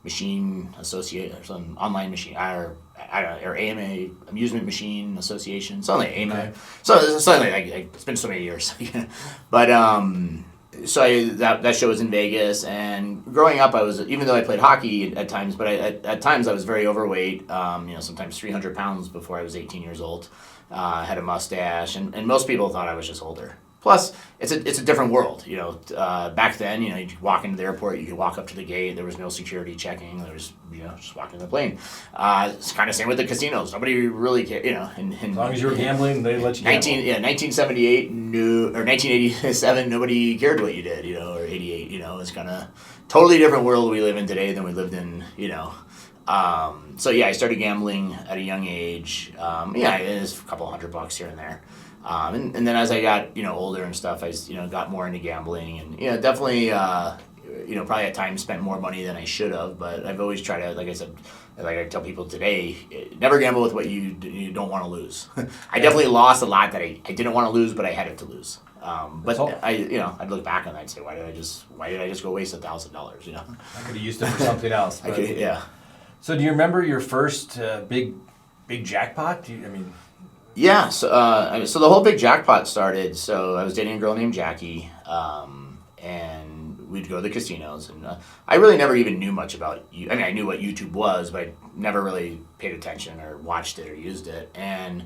machine associate or some online machine or AMA, Amusement Machine Association, something like AMA. Okay. So something like it's been so many years. But so that show was in Vegas, and growing up, I was, even though I played hockey at times, but at times I was very overweight. Sometimes 300 pounds before I was 18 years old. Had a mustache, and most people thought I was just older. Plus, it's a different world. Back then, you'd walk into the airport, you could walk up to the gate. There was no security checking. There was, just walk in the plane. It's kind of same with the casinos. Nobody really cared. As long as you were gambling, they let you gamble. 1978 or 1987, nobody cared what you did. Or 88. It's kind of totally different world we live in today than we lived in. So I started gambling at a young age. It was a couple $100 here and there. And then as I got, older and stuff, I, got more into gambling and, definitely, probably at times spent more money than I should have, but I've always tried to, like I said, like I tell people today, never gamble with what you don't want to lose. I definitely lost a lot that I didn't want to lose, but I had it to lose. But I'd look back and I'd say, why did I just go waste $1,000? I could have used it for something else. But, yeah. So do you remember your first big jackpot? Yeah, so the whole Big Jackpot started, so I was dating a girl named Jackie, and we'd go to the casinos, and I really never even knew much about I knew what YouTube was, but I never really paid attention or watched it or used it, and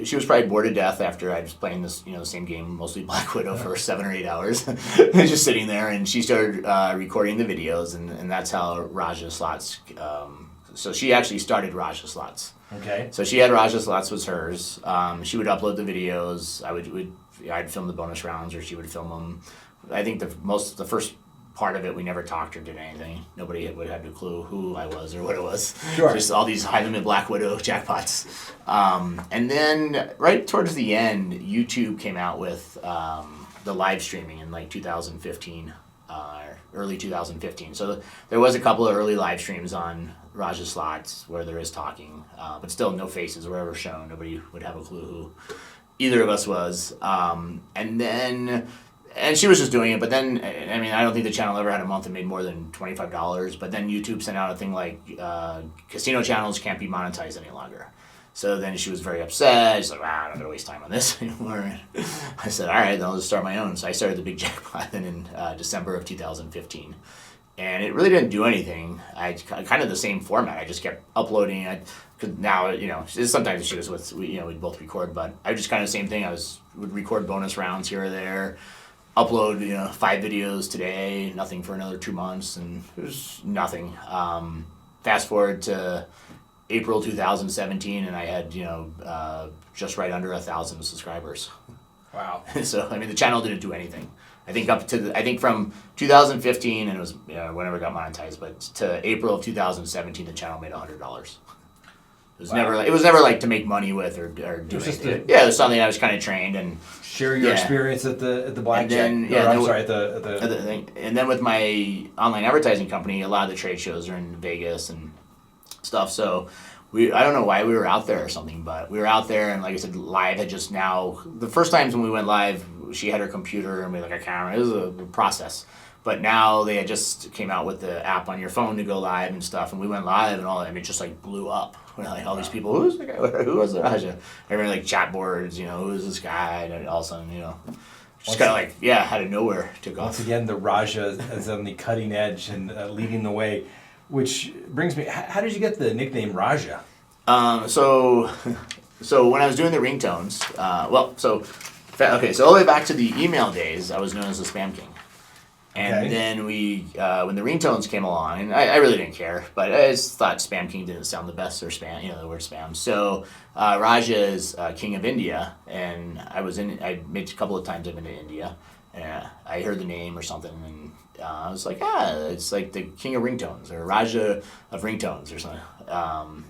she was probably bored to death after I was playing this, the same game, mostly Black Widow, for 7 or 8 hours, just sitting there, and she started recording the videos, and that's how Raja Slots, so she actually started Raja Slots. Okay. So she had Raja Slots was hers. She would upload the videos. I'd film the bonus rounds, or she would film them. I think the first part of it, we never talked or did anything. Nobody would have a clue who I was or what it was. Sure. Just all these high limit Black Widow jackpots. And then right towards the end, YouTube came out with the live streaming in like 2015, early 2015. So there was a couple of early live streams on Raja Slots where there is talking, but still no faces were ever shown. Nobody would have a clue who either of us was. And she was just doing it, but then, I don't think the channel ever had a month that made more than $25, but then YouTube sent out a thing like, casino channels can't be monetized any longer. So then she was very upset. She's like, I'm not going to waste time on this anymore. I said, all right, then I'll just start my own. So I started the Big Jackpot in December of 2015. and it really didn't do anything. I kind of the same format. I just kept uploading. Now, sometimes she was with, we'd both record, but I just kind of the same thing. Would record bonus rounds here or there, upload, 5 videos today, nothing for another 2 months, and it was nothing. Fast forward to April 2017, and I had, just right under 1,000 subscribers. Wow. So, the channel didn't do anything. I think from 2015, and it was, whenever it got monetized, but to April of 2017, the channel made $100. It was never like to make money with or do anything. It was something I was kind of trained and share your experience at the Black Jackpot. At the thing. And then with my online advertising company, a lot of the trade shows are in Vegas and stuff. So I don't know why we were out there or something, but we were out there, and like I said, live had just now. The first times when we went live, she had her computer and we had like a camera. It was a process. But now they had just came out with the app on your phone to go live and stuff, and we went live and all. It just like blew up. We're like all these people. Who's the guy? Who was the Raja? I remember like chat boards. Who is this guy? And all of a sudden, just kind of like out of nowhere took off. Once again, the Raja is on the cutting edge and leading the way, which brings me. How did you get the nickname Raja? So when I was doing the ringtones, so all the way back to the email days, I was known as the Spam King. And then when the ringtones came along, and I really didn't care, but I just thought Spam King didn't sound the best, or spam, the word spam. So Raja is King of India, and I made a couple of times I've been to India, and I heard the name or something, and I was like, it's like the King of Ringtones, or Raja of Ringtones, or something.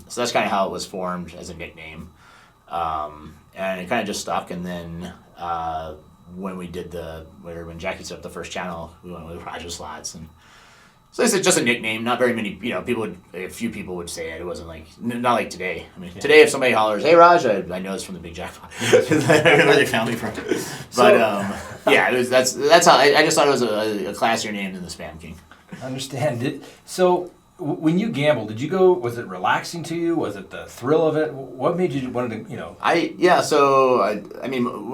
So that's kind of how it was formed as a nickname, and it kind of just stuck, and then when Jackie set up the first channel, we went with Raja Slots, and so it's just a nickname. Not very many, a few people would say it. It wasn't like, not like today. Today if somebody hollers, "Hey Raja," I know it's from the Big Jackpot. I don't know where they found me from. But that's how I just thought it was a classier name than the Spam King. I understand. So when you gambled, was it relaxing to you? Was it the thrill of it? What made you want to, when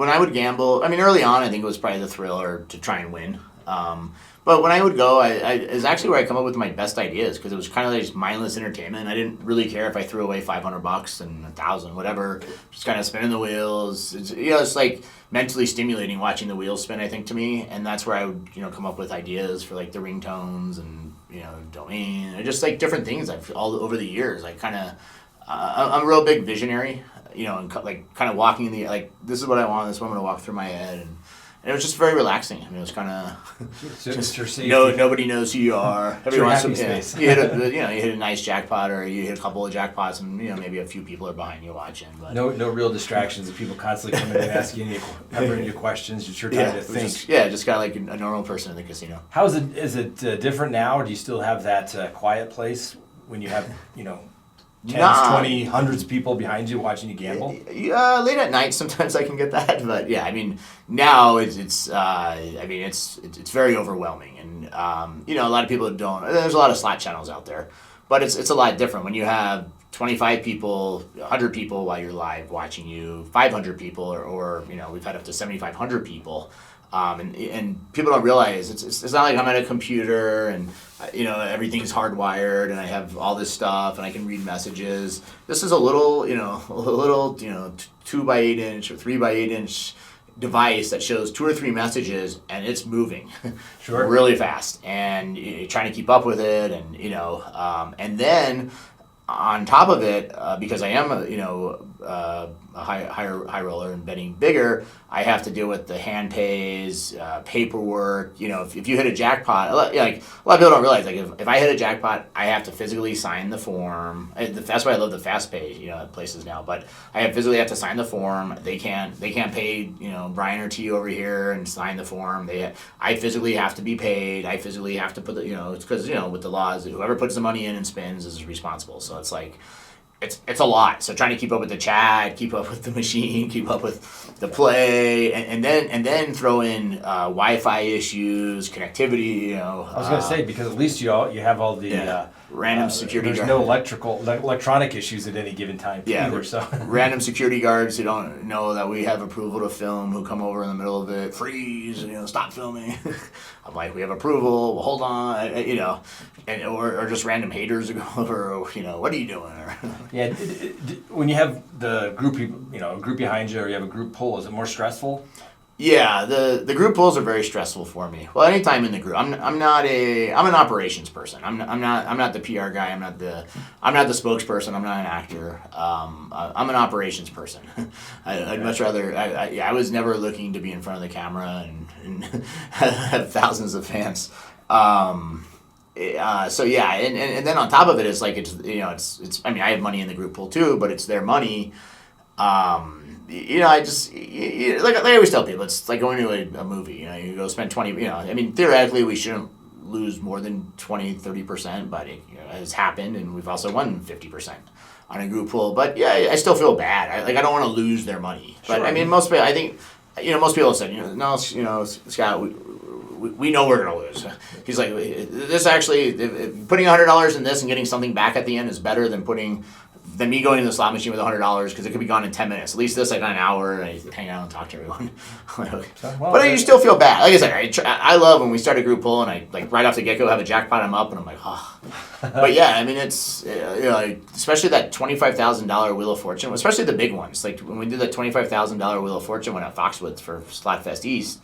I would gamble, early on, I think it was probably the thrill or to try and win. But when I would go, it's actually where I come up with my best ideas, because it was kind of like just mindless entertainment. I didn't really care if I threw away $500 and 1,000, whatever. Just kind of spinning the wheels. It's like mentally stimulating watching the wheels spin, I think, to me. And that's where I would, come up with ideas for like the ringtones and domain, and just like different things all over the years. I'm a real big visionary, and like kind of walking in the, like, this is what I want, this is what I'm going to walk through my head, and it was just very relaxing. It was kind of nobody knows who you are. Every once in a while, you hit a nice jackpot, or you hit a couple of jackpots, and maybe a few people are behind you watching. But no real distractions of people constantly coming in and asking you, peppering you questions. It's your time to think. Just kind of like a normal person in the casino. How is it? Is it different now, or do you still have that quiet place when you have tens, 20, hundreds of people behind you watching you gamble? Late at night, sometimes I can get that, but now it's very overwhelming, and a lot of people don't. There's a lot of slot channels out there, but it's a lot different when you have 25 people, 100 people while you're live watching you, 500 people, or we've had up to 7,500 people. And people don't realize it's not like I'm at a computer and everything's hardwired and I have all this stuff and I can read messages. This is a little 2 by 8 inch or 3 by 8 inch device that shows 2 or 3 messages, and it's moving really fast, and you're trying to keep up with it, and and then on top of it, because I am a high roller and betting bigger, I have to deal with the hand pays, paperwork. If you hit a jackpot, a lot of people don't realize, like, if I hit a jackpot, I have to physically sign the form. That's why I love the fast pay places now. But I physically have to sign the form. They can't pay Brian or T over here and sign the form. I physically have to be paid. I physically have to put it's because with the laws, whoever puts the money in and spins is responsible. So it's like, it's a lot. So trying to keep up with the chat, keep up with the machine, keep up with the play, and then throw in Wi-Fi issues, connectivity. You know, I was going to say, because at least you have all the random security. There's no electronic issues at any given time either. So random security guards who don't know that we have approval to film, who come over in the middle of it, freeze, stop filming. I'm like, we have approval. Well, hold on, or just random haters who go over. What are you doing? Yeah, when you have the group, a group behind you, or you have a group pull, is it more stressful? Yeah, the group pulls are very stressful for me. Well, anytime in the group, I'm an operations person. I'm not the PR guy. I'm not the spokesperson. I'm not an actor. I'm an operations person. I'd much rather. I was never looking to be in front of the camera and have thousands of fans. So yeah, and then on top of it, it's like it's. I mean, I have money in the group pool too, but it's their money. I just like I always tell people, it's like going to a movie. You go spend 20. I mean, theoretically, we shouldn't lose more than 20-30%, but it has happened, and we've also won 50% on a group pool. But yeah, I still feel bad. I don't want to lose their money. But Sure. I mean, most people have said, no, Scott, we know we're gonna lose. He's like, this actually, if putting $100 in this and getting something back at the end is better than me going to the slot machine with $100 because it could be gone in 10 minutes. At least this, I got an hour and I hang out and talk to everyone. But you still feel bad. Like I said, I love when we start a group pull and I like right off the get-go have a jackpot, I'm up and I'm like, oh. But yeah, I mean, it's, especially that $25,000 Wheel of Fortune, especially the big ones. Like when we did that $25,000 Wheel of Fortune one at Foxwoods for Slotfest East,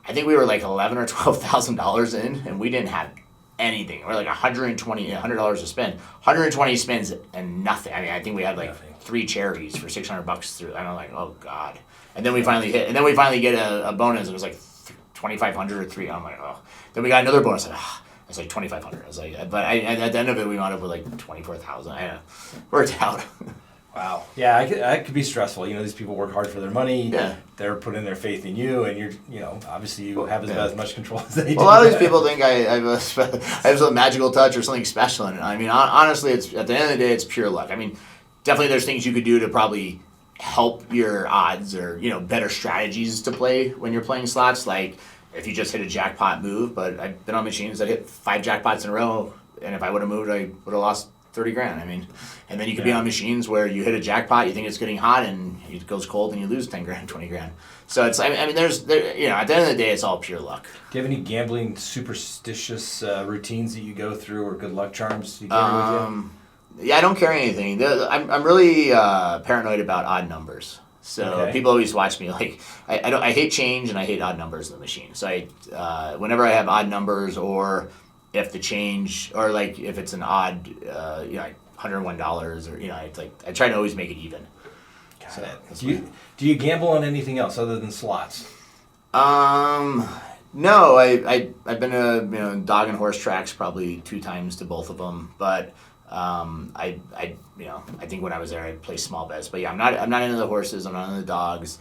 I think we were like $11,000 or $12,000 in and we didn't have anything. We're like $100 to spend. 120 spins and nothing. I mean, I think we had like 3 cherries for $600 through. And I'm like, oh god. And then we finally hit. And then we finally get a bonus. It was like 2,500 or 3. I'm like, oh. Then we got another bonus. It's like 2,500. I was like, but at the end of it, we wound up with like 24,000. I worked out. Wow. Yeah, that could be stressful. These people work hard for their money. Yeah. They're putting their faith in you, and obviously you have as much control as they do. Well, a lot of these people think I have a magical touch or something special in it. I mean, honestly, it's at the end of the day, it's pure luck. I mean, definitely there's things you could do to probably help your odds or, better strategies to play when you're playing slots. Like if you just hit a jackpot move, but I've been on machines that hit 5 jackpots in a row, and if I would have moved, I would have lost 30 grand. I mean, and then you could be on machines where you hit a jackpot, you think it's getting hot, and it goes cold, and you lose 10 grand, 20 grand. So it's, I mean, at the end of the day, it's all pure luck. Do you have any gambling superstitious routines that you go through, or good luck charms you carry with you? Yeah, I don't carry anything. I'm really paranoid about odd numbers. So people always watch me like I hate change and I hate odd numbers in the machine. So whenever I have odd numbers, or if the change, or like if it's an odd, like $101 or I try to always make it even. Got it. Do you gamble on anything else other than slots? No, I've been to dog and horse tracks probably 2 times to both of them, but I think when I was there I played small bets. But yeah, I'm not into the horses. I'm not into the dogs.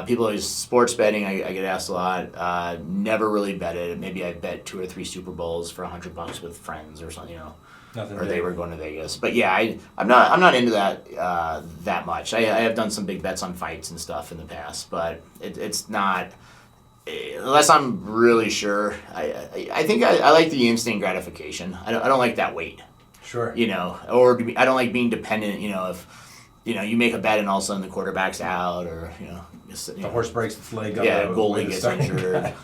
People always sports betting. I get asked a lot. Never really betted. Maybe I bet 2 or 3 Super Bowls for $100 with friends or something. Nothing or big. They were going to Vegas. But yeah, I'm not into that that much. I have done some big bets on fights and stuff in the past, but it's not. Unless I'm really sure, I think I like the instant gratification. I don't like that wait. Sure. Or I don't like being dependent. If you make a bet and all of a sudden the quarterback's out, or the horse breaks its leg. Yeah, goalie gets injured.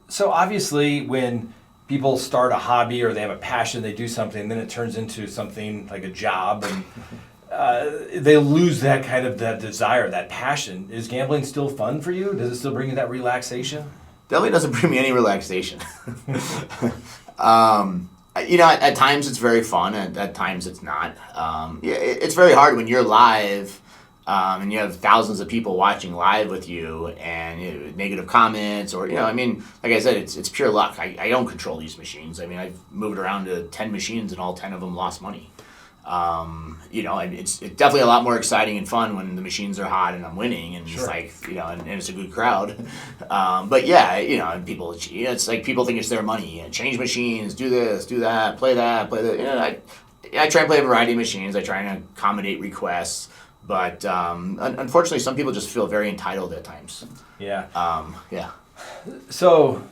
So obviously, when people start a hobby or they have a passion, they do something, and then it turns into something like a job, and they lose that kind of that desire, that passion. Is gambling still fun for you? Does it still bring you that relaxation? Definitely doesn't bring me any relaxation. At times it's very fun, at times it's not. It's very hard when you're live, and you have thousands of people watching live with you, and negative comments, or like I said, it's pure luck. I don't control these machines. I mean, I've moved around to 10 machines, and all 10 of them lost money. It's definitely a lot more exciting and fun when the machines are hot and I'm winning, and Sure. it's like, and it's a good crowd. But yeah, and people, it's like people think it's their money. Change machines, do this, do that, play that. I try and play a variety of machines. I try and accommodate requests, but unfortunately, some people just feel very entitled at times. Yeah. Yeah. So,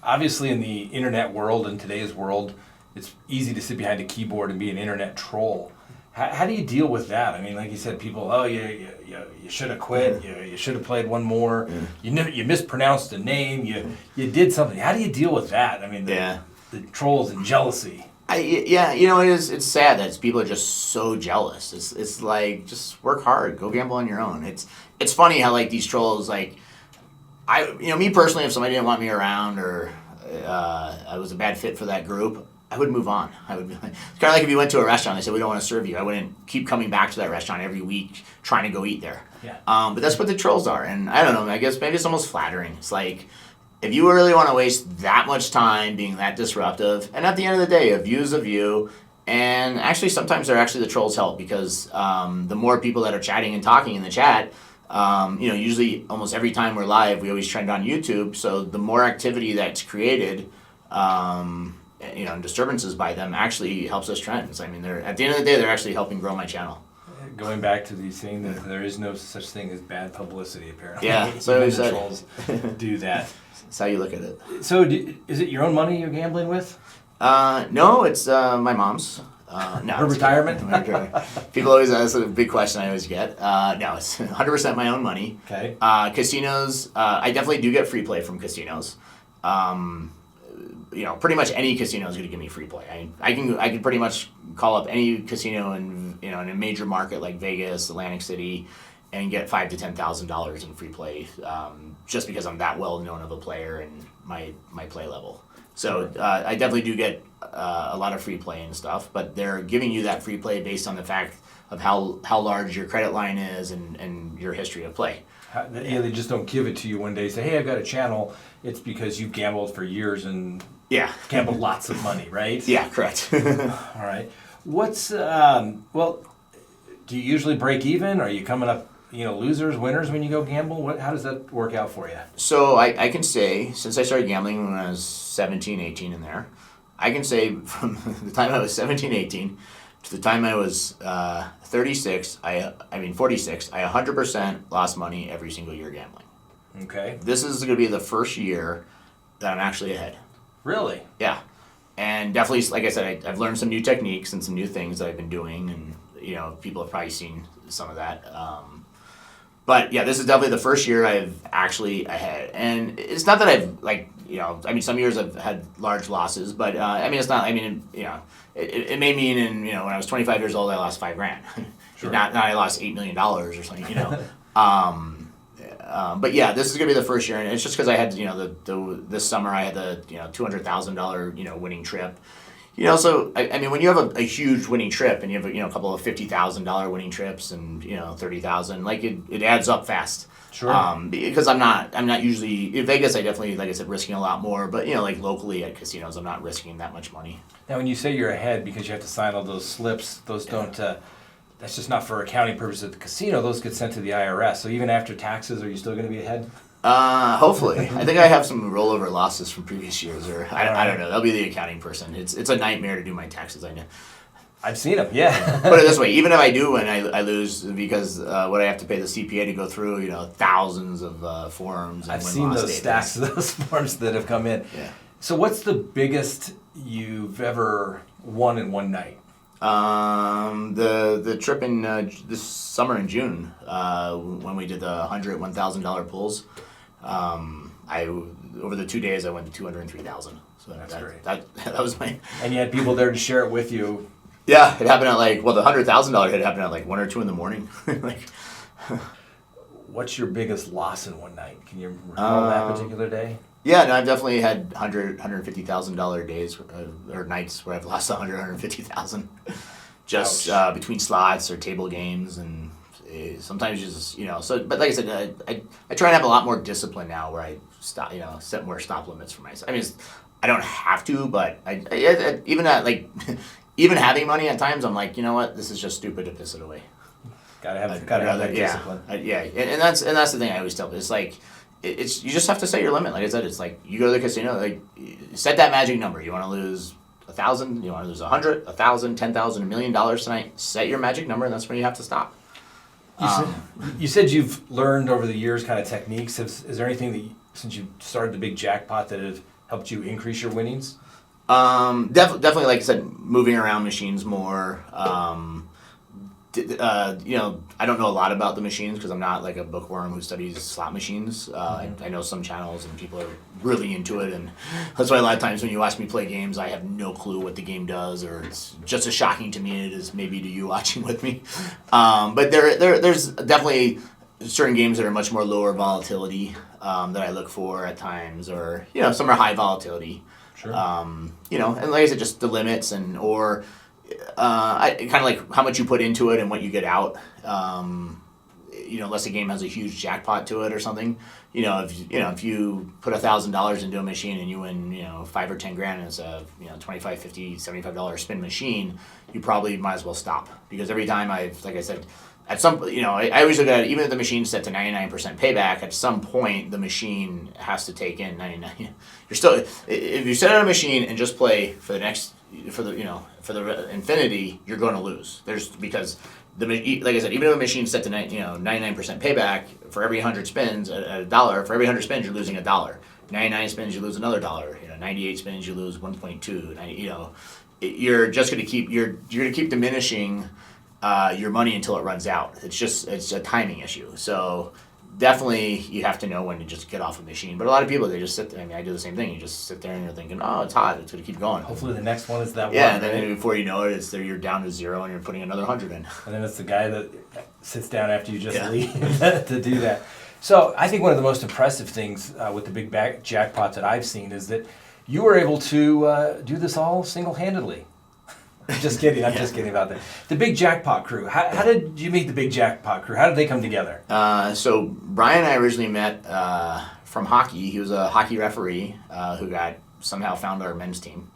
obviously, in the internet world, in today's world, it's easy to sit behind a keyboard and be an internet troll. How do you deal with that? I mean, like you said, people, you should have quit. You should have played one more. You mispronounced a name. You did something. How do you deal with that? I mean, the trolls and jealousy. It's sad that people are just so jealous. It's like, just work hard, go gamble on your own. It's funny how like these trolls, like, me personally, if somebody didn't want me around or I was a bad fit for that group, I would move on. I would be like, it's kind of like if you went to a restaurant and they said, we don't want to serve you. I wouldn't keep coming back to that restaurant every week trying to go eat there. Yeah. But that's what the trolls are. And I don't know, I guess maybe it's almost flattering. It's like, if you really want to waste that much time being that disruptive, and at the end of the day, a view is a view, and actually sometimes the trolls help because the more people that are chatting and talking in the chat, usually almost every time we're live, we always trend on YouTube. So the more activity that's created, and disturbances by them actually helps us trend. I mean, at the end of the day, they're actually helping grow my channel. Going back to the saying that there is no such thing as bad publicity, apparently. Yeah, so even the trolls do that. That's how you look at it. So, is it your own money you're gambling with? No, it's my mom's. No, Her retirement? People always ask, a big question I always get. No, it's 100% my own money. Okay. Casinos, I definitely do get free play from casinos. Pretty much any casino is going to give me free play. I can pretty much call up any casino in a major market like Vegas, Atlantic City, and get $5,000 to $10,000 in free play, just because I'm that well known of a player and my play level. So I definitely do get a lot of free play and stuff, but they're giving you that free play based on the fact of how large your credit line is and your history of play. They just don't give it to you one day. Say, hey, I've got a channel. It's because you've gambled for years and gambled lots of money, right? Yeah, correct. All right. What's do you usually break even? Are you coming up, losers, winners when you go gamble? How does that work out for you? So I can say, since I started gambling when I was 17, 18 in there, I can say from the time I was 17, 18 to the time I was 46, 46, I 100% lost money every single year gambling. Okay. This is going to be the first year that I'm actually ahead. Really? Yeah. And definitely, like I said, I've learned some new techniques and some new things that I've been doing, and people have probably seen some of that. But yeah, this is definitely the first year I've actually ahead. And it's not that I've some years I've had large losses, but it's not. It may mean when I was 25 years old I lost $5,000. Sure. Not I lost $8 million or something. But yeah, this is gonna be the first year, and it's just because I had this summer I had the $200,000 winning trip. So when you have a huge winning trip and you have a couple of $50,000 winning trips and $30,000, like it adds up fast. Sure. Because I'm not usually in Vegas. I definitely, like I said, risking a lot more. But like locally at casinos, I'm not risking that much money. Now, when you say you're ahead because you have to sign all those slips, those don't. That's just not for accounting purposes at the casino. Those get sent to the IRS. So even after taxes, are you still going to be ahead? Hopefully. I think I have some rollover losses from previous years, or I don't know. That'll be the accounting person. It's a nightmare to do my taxes. I know. I've seen them. Yeah. Put it this way: even if I do win, I lose because what I have to pay the CPA to go through, thousands of forms. And I've seen those stacks of those forms that have come in. Yeah. So what's the biggest you've ever won in one night? The trip in this summer in June, when we did the $100, $1,000 pools, over the 2 days I went to $203,000. So that's great. That was my. And you had people there to share it with you. Yeah, it happened at the $100,000 hit happened at 1 or 2 in the morning. What's your biggest loss in one night? Can you recall that particular day? Yeah, no, I've definitely had $150,000 days or nights where I've lost $150,000, just between slots or table games, and sometimes you just So, but like I said, I try and have a lot more discipline now, where I stop, set more stop limits for myself. I don't have to, but I even at even having money at times, I'm like, you know what, this is just stupid to piss it away. Gotta have that discipline. And that's the thing I always tell people. It's like it's you just have to set your limit. Like I said, it's like you go to the casino, like set that magic number. You want to lose 1,000, you want to lose 100, 1,000, 10,000, $1 million tonight. Set your magic number, and that's when you have to stop. You said you've learned over the years kind of techniques. Is there anything that since you started the Big Jackpot that have helped you increase your winnings? Definitely, like I said, moving around machines more. I don't know a lot about the machines because I'm not like a bookworm who studies slot machines. I know some channels and people are really into it, and that's why a lot of times when you watch me play games, I have no clue what the game does, or it's just as shocking to me as it is maybe to you watching with me. But there's definitely certain games that are much more lower volatility that I look for at times, or some are high volatility. Sure. And like I said, just the limits or. I kind of like how much you put into it and what you get out. Unless a game has a huge jackpot to it or something. If you put $1,000 into a machine and you win, 5 or 10 grand, and it's a $25, $50, $75 spin machine, you probably might as well stop, because every time like I said, at some, I always look at it, even if the machine's set to 99% payback, at some point the machine has to take in 99. If you set out a machine and just play for the infinity, you're going to lose. Because like I said, even if a machine's set to 99% payback, for every 100 spins at $1, for every 100 spins you're losing $1. 99 spins you lose another $1. 98 spins you lose 1.2. You're just going to keep diminishing your money until it runs out. It's a timing issue. So definitely you have to know when to just get off a machine. But a lot of people, they just sit there. I mean, I do the same thing. You just sit there and you're thinking, oh, it's hot. It's going to keep going. Hopefully the next one is that one. Yeah, and then before you know it, you're down to zero and you're putting another 100 in. And then it's the guy that sits down after you just leave to do that. So I think one of the most impressive things with the Big Jackpot that I've seen is that you were able to do this all single-handedly. Just kidding. I'm just kidding about that. The Big Jackpot crew. How did you meet the Big Jackpot crew? How did they come together? So Brian and I originally met from hockey. He was a hockey referee who somehow found our men's team,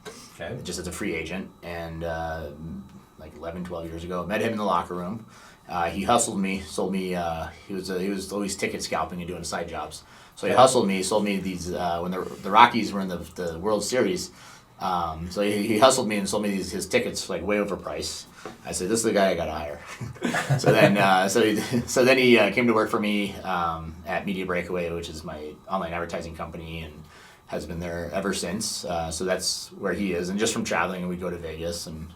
just as a free agent. And like 11, 12 years ago, met him in the locker room. He hustled me, sold me. He was always ticket scalping and doing side jobs. So he hustled me, sold me these when the Rockies were in the World Series. So he hustled me and sold me his tickets like way overpriced. I said, "This is the guy I gotta hire." So then he came to work for me at Media Breakaway, which is my online advertising company, and has been there ever since. So that's where he is. And just from traveling, we go to Vegas, and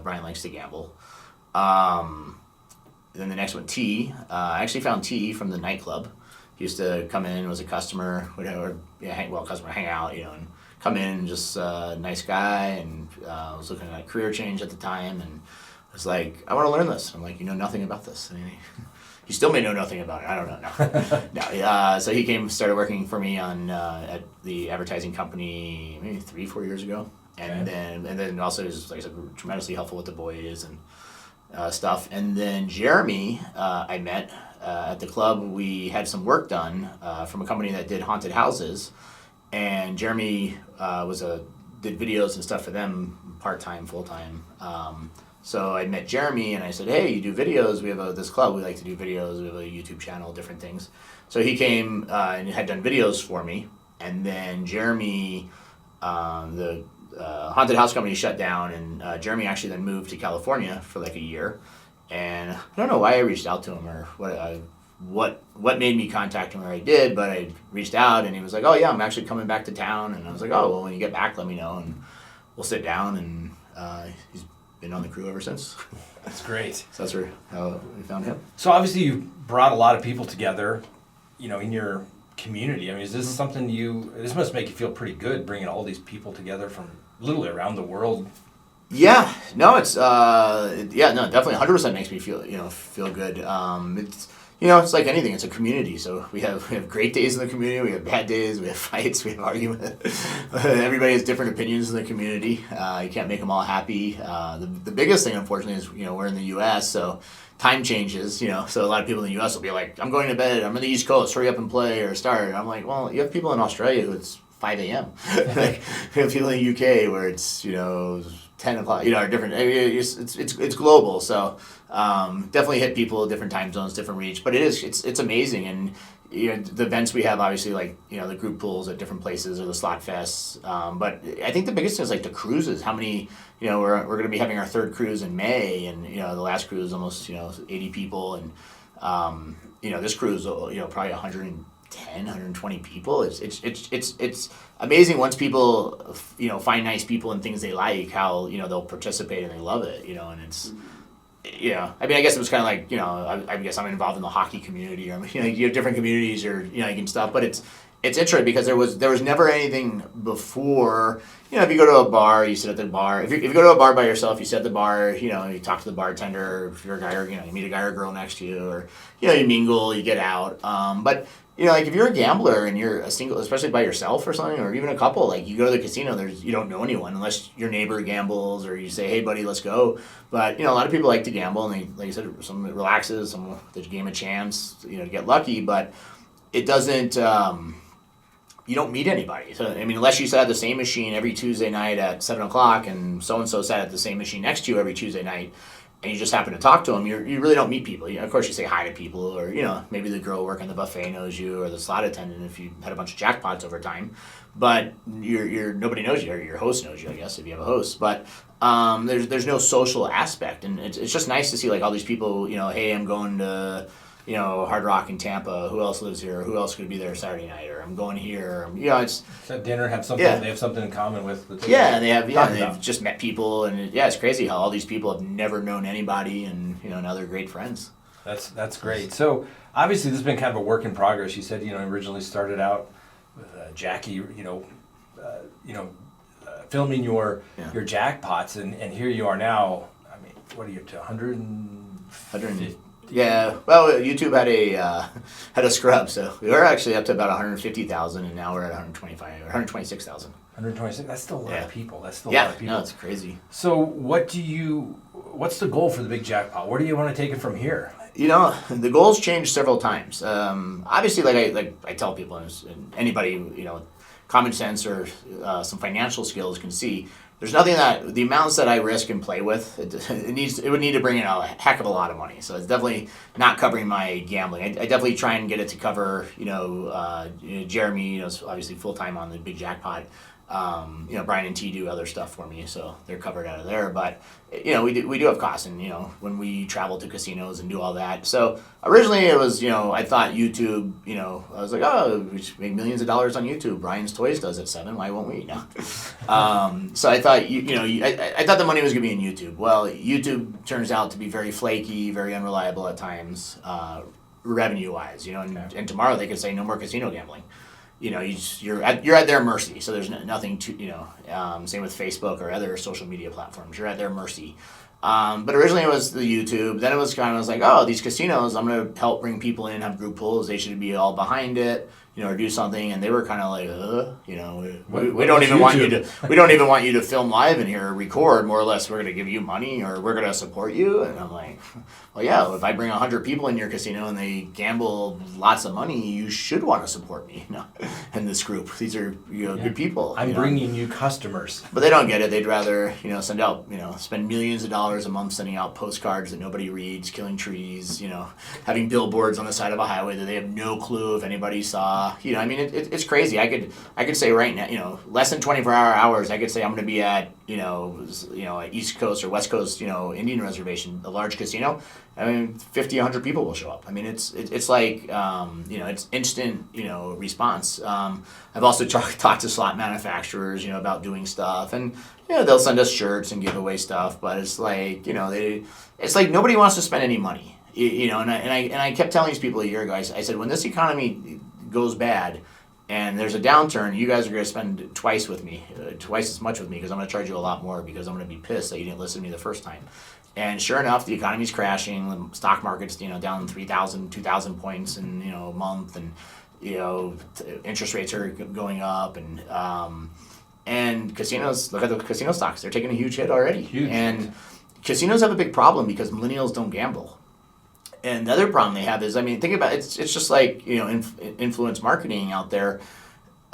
Brian likes to gamble. Then the next one, T. I actually found T from the nightclub. He used to come in, was a customer, hang out, and come in, just a nice guy, and was looking at a career change at the time, and was like, I want to learn this. I'm like, you know nothing about this. And he still may know nothing about it. I don't know. No. So he started working for me at the advertising company maybe 3-4 years ago, and then also was, like I said, tremendously helpful with the boys and stuff. And then Jeremy, I met at the club. We had some work done from a company that did haunted houses. And Jeremy did videos and stuff for them part-time, full-time. So I met Jeremy and I said, hey, you do videos. We have this club. We like to do videos. We have a YouTube channel, different things. So he came and had done videos for me. And then Jeremy, the haunted house company shut down. And Jeremy actually then moved to California for like a year. And I don't know why I reached out to him or what made me contact him, or I did, but I reached out and he was like, oh yeah, I'm actually coming back to town. And I was like, oh, well, when you get back, let me know and we'll sit down. And he's been on the crew ever since. That's great. So that's how we found him. So obviously you brought a lot of people together, in your community. I mean, is this something this must make you feel pretty good, bringing all these people together from literally around the world. Yeah, no, it's definitely 100% makes me feel good. It's like anything. It's a community. So we have great days in the community. We have bad days. We have fights. We have arguments. Everybody has different opinions in the community. You can't make them all happy. The biggest thing, unfortunately, is we're in the U.S. So time changes. So a lot of people in the U.S. will be like, "I'm going to bed. I'm on the East Coast. Hurry up and play or start." And I'm like, well, you have people in Australia who it's 5 a.m. Like we have people in the UK where it's 10 o'clock, are different. I mean, it's global, so definitely hit people at different time zones, different reach. But it's amazing, and the events we have, obviously, like the group pools at different places or the slot fests. But I think the biggest thing is like the cruises. How many? We're going to be having our third cruise in May, and the last cruise almost 80 people, and this cruise probably 110, 120 people. It's amazing once people find nice people and things they like, how they'll participate and they love it, and it's I mean, I guess it was kind of like I guess I'm involved in the hockey community, or you have different communities, or and stuff, but it's interesting because there was never anything before. If you go to a bar, you sit at the bar. If you go to a bar by yourself, you sit at the bar. You talk to the bartender. If you're a guy, or you meet a guy or girl next to you, or you mingle, you get out. But like if you're a gambler and you're a single, especially by yourself or something, or even a couple, like you go to the casino, you don't know anyone unless your neighbor gambles or you say, hey buddy, let's go. But a lot of people like to gamble, and they, like I said, some it relaxes, some there's a game of chance, to get lucky, but it doesn't. You don't meet anybody. So I mean, unless you sat at the same machine every Tuesday night at 7 o'clock, and so sat at the same machine next to you every Tuesday night, and you just happen to talk to them, you really don't meet people. Of course, you say hi to people, or maybe the girl working the buffet knows you, or the slot attendant if you had a bunch of jackpots over time. But nobody knows you, or your host knows you, I guess, if you have a host. But there's no social aspect, and it's just nice to see like all these people. Hey, I'm going to Hard Rock in Tampa. Who else lives here? Who else could be there Saturday night? Or I'm going here. It's at dinner. Have something. Yeah. They have something in common with. And they've just met people, and it's crazy how all these people have never known anybody, and now they're great friends. That's great. So obviously this has been kind of a work in progress. You said originally started out with Jackie, filming your jackpots, and here you are now. I mean, what are you up to? 150. Yeah, well, YouTube had a scrub, so we were actually up to about 150,000, and now we're at 126,000. 126. That's still a lot of people. That's still a Yeah, lot of people. no, it's crazy. So, what's the goal for the Big Jackpot? Where do you want to take it from here? The goals changed several times. Obviously, like I tell people, and anybody common sense or some financial skills can see. There's nothing that the amounts that I risk and play with, it would need to bring in a heck of a lot of money. So it's definitely not covering my gambling. I definitely try and get it to cover, Jeremy, obviously full time on the Big Jackpot. Brian and T do other stuff for me, so they're covered out of there. But we do have costs, and when we travel to casinos and do all that. So originally it was I thought YouTube, I was like, oh, we should make millions of dollars on YouTube. Brian's Toys does at 7. Why won't we? No. So I thought I thought the money was gonna be in YouTube. Well, YouTube turns out to be very flaky, very unreliable at times, revenue wise. And tomorrow they could say no more casino gambling. You're at their mercy. So there's nothing to same with Facebook or other social media platforms. You're at their mercy. But originally it was the YouTube. Then it was like, oh, these casinos, I'm gonna help bring people in, have group pools. They should be all behind it, or do something. And they were kind of like, we don't even want you to. We don't even want you to film live in here or record. More or less, we're gonna give you money, or we're gonna support you. And I'm like, well, yeah. If I bring 100 people in your casino and they gamble lots of money, you should want to support me. In this group, these are good people. I'm bringing you customers. But they don't get it. They'd rather send out spend millions of dollars a month sending out postcards that nobody reads, killing trees, having billboards on the side of a highway that they have no clue if anybody saw. I mean, it's crazy. I could say right now, less than 24 hours, I could say I'm going to be at East Coast or West Coast, Indian reservation, a large casino. I mean, 50, 100 people will show up. I mean, it's like, it's instant, response. I've also talked to slot manufacturers, about doing stuff, and they'll send us shirts and give away stuff. But it's like, it's like nobody wants to spend any money, And I kept telling these people a year ago. I said, when this economy goes bad and there's a downturn, you guys are going to spend twice as much with me, because I'm going to charge you a lot more, because I'm going to be pissed that you didn't listen to me the first time. And sure enough, the economy's crashing. The stock market's down 3,000, 2,000 points in a month, and interest rates are going up, and casinos. Look at the casino stocks; they're taking a huge hit already. Huge. And casinos have a big problem because millennials don't gamble. And the other problem they have is, I mean, think about it, it's just like influence marketing out there.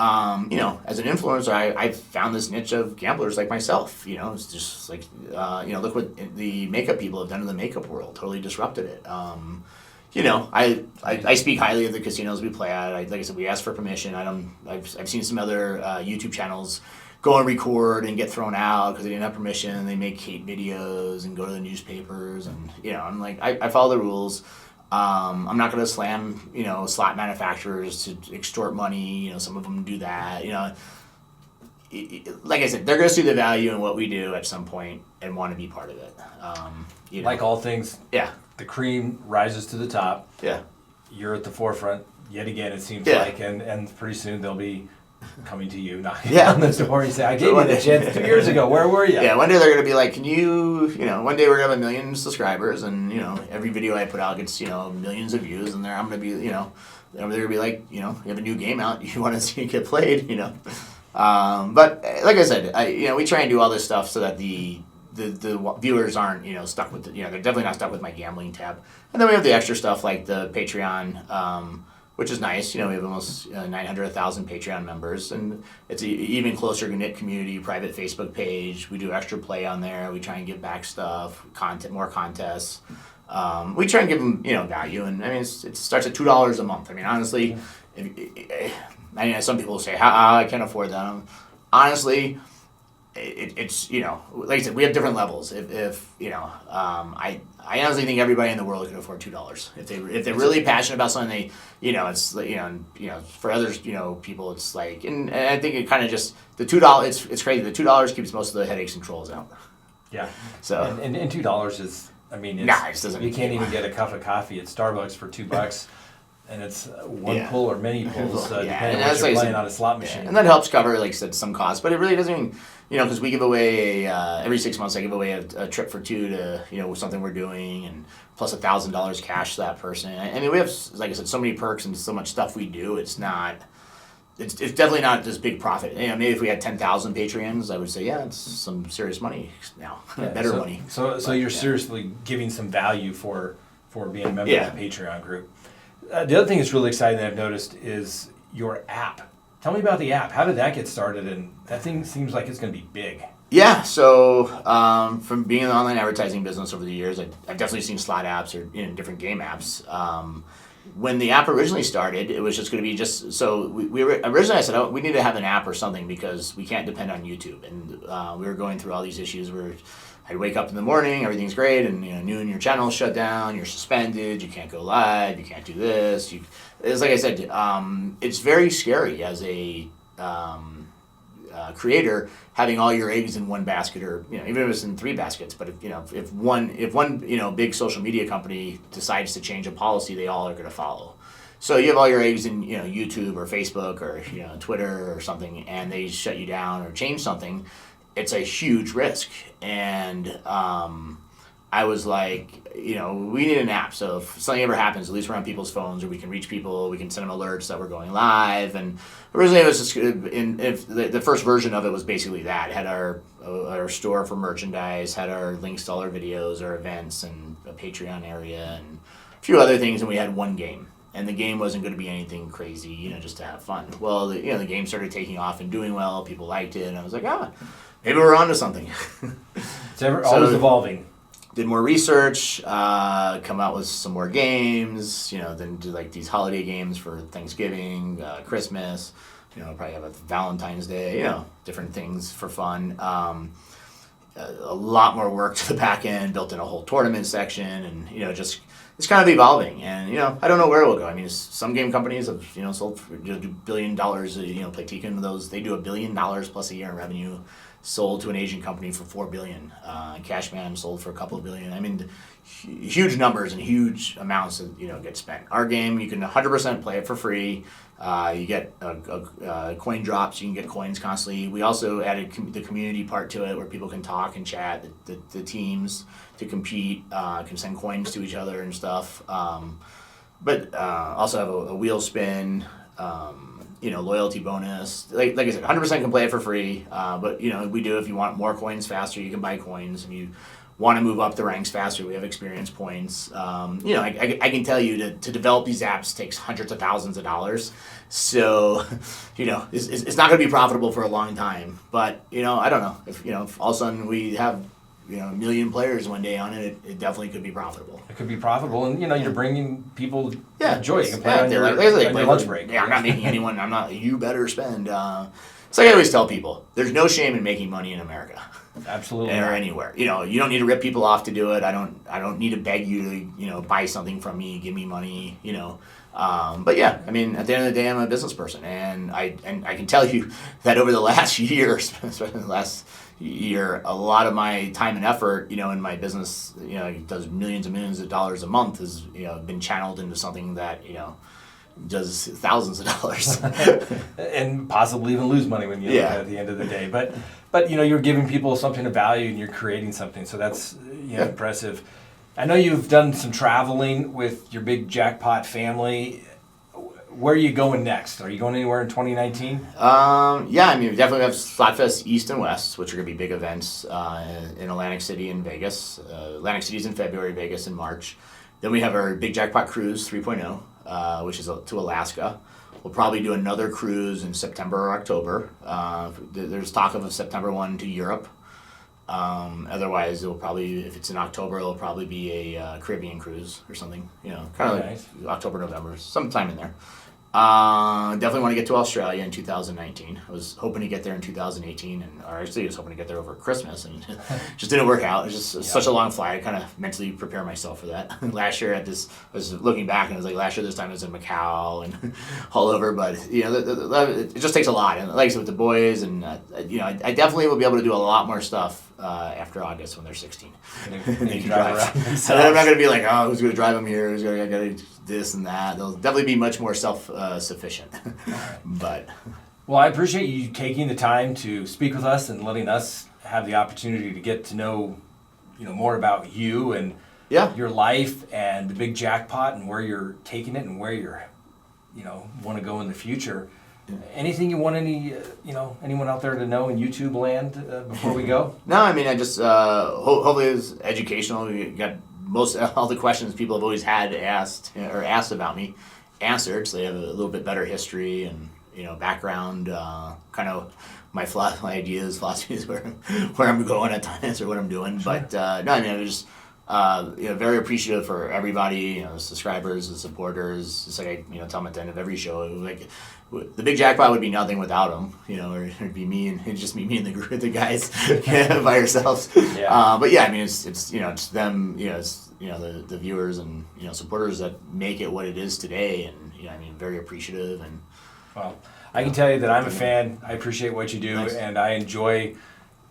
as an influencer, I found this niche of gamblers like myself. It's just like, look what the makeup people have done in the makeup world. Totally disrupted it. I speak highly of the casinos we play at. Like I said, we ask for permission. I've seen some other YouTube channels go and record and get thrown out because they didn't have permission. They make hate videos and go to the newspapers, and I'm like, I follow the rules. I'm not going to slam, slot manufacturers to extort money. Some of them do that. Like I said, they're going to see the value in what we do at some point and want to be part of it. Like all things, yeah, the cream rises to the top. Yeah, you're at the forefront yet again. It seems like, and pretty soon they'll be coming to you, knocking on the door and say, "I gave you the chance 2 years ago. Where were you?" Yeah, one day they're gonna be like, "Can you?" One day we're gonna have 1 million subscribers, and every video I put out gets millions of views, and I'm gonna be they're gonna be like, you have a new game out, you want to see it get played, But like I said, we try and do all this stuff so that the viewers aren't stuck with they're definitely not stuck with my gambling tab, and then we have the extra stuff like the Patreon. Which is nice. We have almost 900,000 Patreon members, and it's an even closer knit community, private Facebook page. We do extra play on there. We try and give back stuff, more contests. We try and give them, value, and it starts at $2 a month. Honestly, some people say, "How I can't afford that." Honestly, it's like I said, we have different levels. I honestly think everybody in the world can afford $2 if they're really passionate about something. It's for others, people, it's like, and I think it kind of just the $2. It's crazy. The $2 keeps most of the headaches and trolls out. Yeah. So and $2 is, it doesn't. You can't even get a cup of coffee at Starbucks for $2. And it's one pull or many pulls, depending on what you're playing on a slot machine. And that helps cover, like I said, some costs. But it really doesn't even, because we give away, every 6 months I give away a trip for two to, something we're doing, and plus $1,000 cash to that person. We have, like I said, so many perks and so much stuff we do. It's definitely not this big profit. Maybe if we had 10,000 Patreons, I would say, it's some serious money now, better money. So you're seriously giving some value for being a member of the Patreon group. The other thing that's really exciting that I've noticed is your app. Tell me about the app. How did that get started? And that thing seems like it's going to be big. Yeah, so from being in the online advertising business over the years, I've definitely seen slot apps or different game apps. When the app originally started, it was just going to be originally I said, we need to have an app or something because we can't depend on YouTube. And we were going through all these issues where I'd wake up in the morning, everything's great, and noon your channel's shut down, you're suspended, you can't go live, you can't do this. It's like I said, it's very scary as a creator having all your eggs in one basket, or even if it's in 3 baskets. But if one big social media company decides to change a policy, they all are going to follow. So you have all your eggs in YouTube or Facebook or Twitter or something, and they shut you down or change something. It's a huge risk. And I was like, we need an app. So if something ever happens, at least we're on people's phones, or we can reach people, we can send them alerts that we're going live. And originally it was just, the first version of it was basically that. It had our store for merchandise, had our links to all our videos, our events, and a Patreon area, and a few other things. And we had one game. And the game wasn't going to be anything crazy, just to have fun. Well, the game started taking off and doing well. People liked it. And I was like, maybe we're onto something. It's always evolving. Did more research, come out with some more games, then do like these holiday games for Thanksgiving, Christmas, probably have a Valentine's Day, different things for fun. A lot more work to the back end, built in a whole tournament section, and just it's kind of evolving. And I don't know where it will go. Some game companies have sold for do $1 billion. Play Tekken, those they do $1 billion plus a year in revenue. Sold to an Asian company for $4 billion. Cashman sold for a couple of billion. Huge numbers and huge amounts that get spent. Our game, you can 100% play it for free. You get coin drops. You can get coins constantly. We also added the community part to it, where people can talk and chat. The teams to compete can send coins to each other and stuff. But also have a wheel spin. Loyalty bonus. Like I said, 100% can play it for free. But we do, if you want more coins faster, you can buy coins. If you want to move up the ranks faster. We have experience points. You know, I can tell you to develop these apps takes hundreds of thousands of dollars. So, you know, it's not going to be profitable for a long time. But, you know, I don't know. If, you know, if all of a sudden we have, you know, 1 million players one day on it, it definitely could be profitable. It could be profitable, and you know, you're bringing people Yeah, joy. You can play on your, like on your lunch for- break. Yeah, I'm not making anyone. I'm not. You better spend. It's like I always tell people: there's no shame in making money in America. Absolutely. Or anywhere. You know, you don't need to rip people off to do it. I don't need to beg you to, you know, buy something from me, give me money, you know. But yeah, I mean, at the end of the day, I'm a business person, and I can tell you that over the last year, especially the last year, a lot of my time and effort, you know, in my business, you know, it does millions and millions of dollars a month, has, you know, been channeled into something that, you know, does thousands of dollars. And possibly even lose money when you look at the end of the day. But you know, you're giving people something of value and you're creating something. So that's, you know, impressive. I know you've done some traveling with your Big Jackpot family. Where are you going next? Are you going anywhere in 2019? Yeah, I mean, we definitely have Slotfest East and West, which are going to be big events in Atlantic City and Vegas. Atlantic City's in February, Vegas in March. Then we have our Big Jackpot Cruise 3.0, which is to Alaska. We'll probably do another cruise in September or October. There's talk of a September one to Europe. Otherwise, it'll probably, if it's in October, it'll probably be a Caribbean cruise or something. You know, kind of Nice. like October, November, sometime in there. Definitely want to get to Australia in 2019. I was hoping to get there in 2018, or actually I was hoping to get there over Christmas, and it just didn't work out. It was just such a long flight. I kind of mentally prepare myself for that. Last year I was looking back, and it was like last year this time I was in Macau and all over. But you know, it just takes a lot. And like I said, with the boys, and you know, I definitely will be able to do a lot more stuff after August when they're 16. And They can drive drive. around And themselves. I'm not going to be like, oh, who's going to drive them here? Who's going to do this and that? They'll definitely be much more self-sufficient. But Well, I appreciate you taking the time to speak with us and letting us have the opportunity to get to know, you know, more about you and yeah, your life and the Big Jackpot and where you're taking it and where you're, you know, want to go in the future. Anything you want anyone out there to know in YouTube land before we go? no, I mean, I just hopefully it's educational. We got all the questions people have always had asked about me answered, so they have a little bit better history and, you know, background, kind of my ideas, philosophies, where I'm going at times or what I'm doing. Sure. But no, I mean, I'm just you know, very appreciative for everybody, you know, the subscribers, the supporters. It's like I, you know, tell them at the end of every show, like the Big Jackpot would be nothing without them, you know, or it'd be me and it'd just be me and the group, the guys by yourselves. Yeah. But yeah, I mean, it's you know, it's them, you know, it's, you know, the viewers and, you know, supporters that make it what it is today, and, you know, I mean, very appreciative. And Well, I can tell you that I'm a fan. I appreciate what you do, Nice. and I enjoy,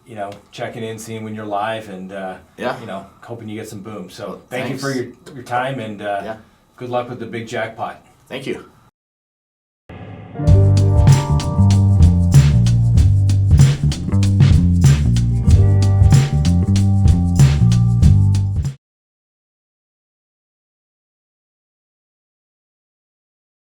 you know, checking in, seeing when you're live, and you know, hoping you get some boom. So Well, thank you thanks. for your time, and good luck with the Big Jackpot. Thank you.